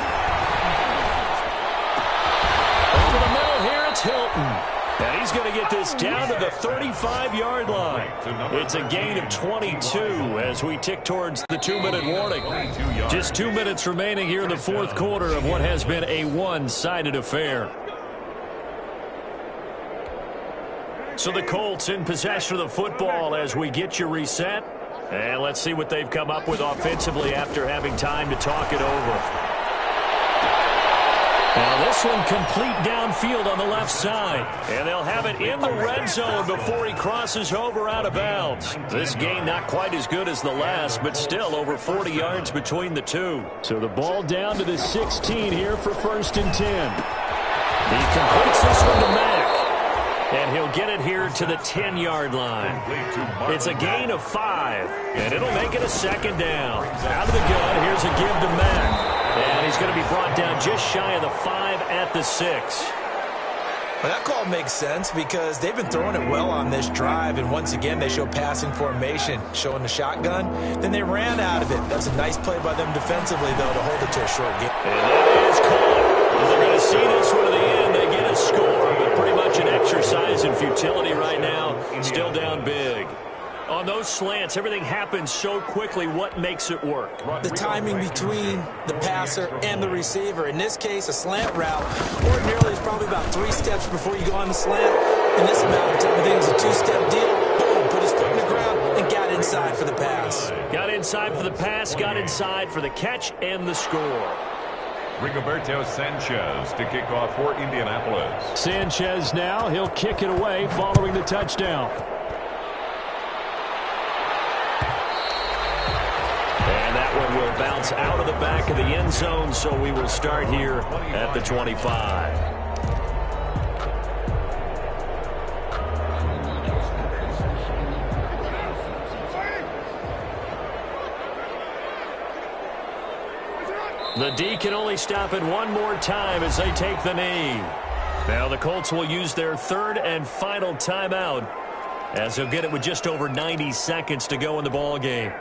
Over the middle here, it's Hilton. And he's going to get this down to the 35-yard line. It's a gain of 22 as we tick towards the 2-minute warning. Just 2 minutes remaining here in the 4th quarter of what has been a one-sided affair. So the Colts in possession of the football as we get you reset. And let's see what they've come up with offensively after having time to talk it over. Now this one complete downfield on the left side. And they'll have it in the red zone before he crosses over out of bounds. This game not quite as good as the last, but still over 40 yards between the two. So the ball down to the 16 here for 1st and 10. He completes this one to Mack. And he'll get it here to the 10-yard line. It's a gain of 5, and it'll make it a 2nd down. Out of the gun, here's a give to Mack. And he's going to be brought down just shy of the 5 at the 6. Well, that call makes sense because they've been throwing it well on this drive, and once again they show passing formation, showing the shotgun. Then they ran out of it. That's a nice play by them defensively, though, to hold it to a short game. And that is caught. They're going to see this one to the end. They get a score, but pretty much an exercise in futility right now. Still down big. On those slants, everything happens so quickly. What makes it work? The timing between the passer and the receiver. In this case, a slant route ordinarily is probably about 3 steps before you go on the slant. In this amount of time, I think it was a 2-step deal. Boom, put his foot in the ground and got inside for the pass. Got inside for the pass, got inside for the catch and the score. Rigoberto Sanchez to kick off for Indianapolis. Sanchez now, he'll kick it away following the touchdown. And that one will bounce out of the back of the end zone, so we will start here at the 25. The D can only stop it one more time as they take the knee. Now the Colts will use their 3rd and final timeout as they'll get it with just over 90 seconds to go in the ball game.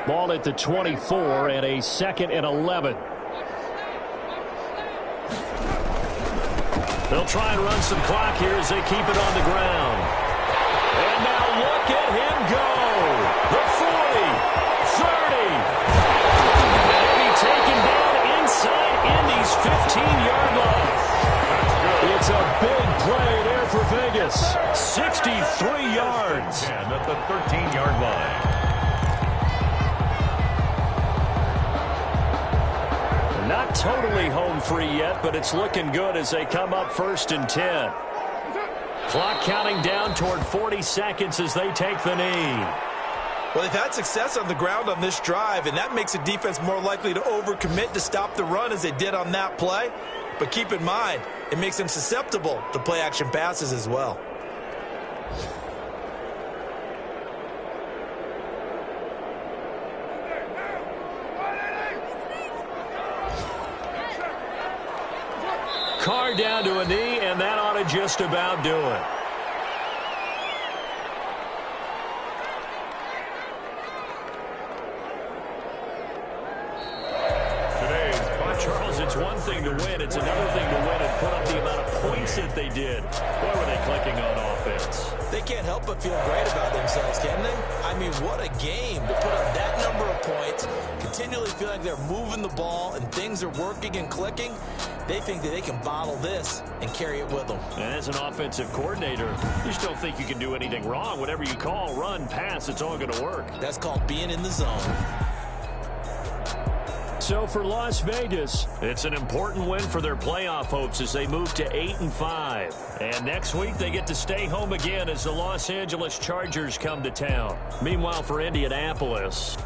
Ball at the 24 and a 2nd and 11. They'll try and run some clock here as they keep it on the ground. And now look at him go. The 40, 30. Taken down inside Indy's 15-yard line. It's a big play there for Vegas. 63 yards. And at the 13-yard line. Not totally home free yet, but it's looking good as they come up 1st and 10. Clock counting down toward 40 seconds as they take the knee. Well, they've had success on the ground on this drive, and that makes the defense more likely to overcommit to stop the run as they did on that play. But keep in mind, it makes them susceptible to play-action passes as well. Carr down to a knee, and that ought to just about do it. Charles, it's one thing to win. It's another thing to win and put up the amount of points that they did. Boy, were they clicking on offense. They can't help but feel great about themselves, can they? I mean, what a game to put up that number of points, continually feel like they're moving the ball and things are working and clicking. They think that they can bottle this and carry it with them. And as an offensive coordinator, you just don't think you can do anything wrong. Whatever you call, run, pass, it's all going to work. That's called being in the zone. So for Las Vegas, it's an important win for their playoff hopes as they move to 8-5. And next week, they get to stay home again as the Los Angeles Chargers come to town. Meanwhile, for Indianapolis,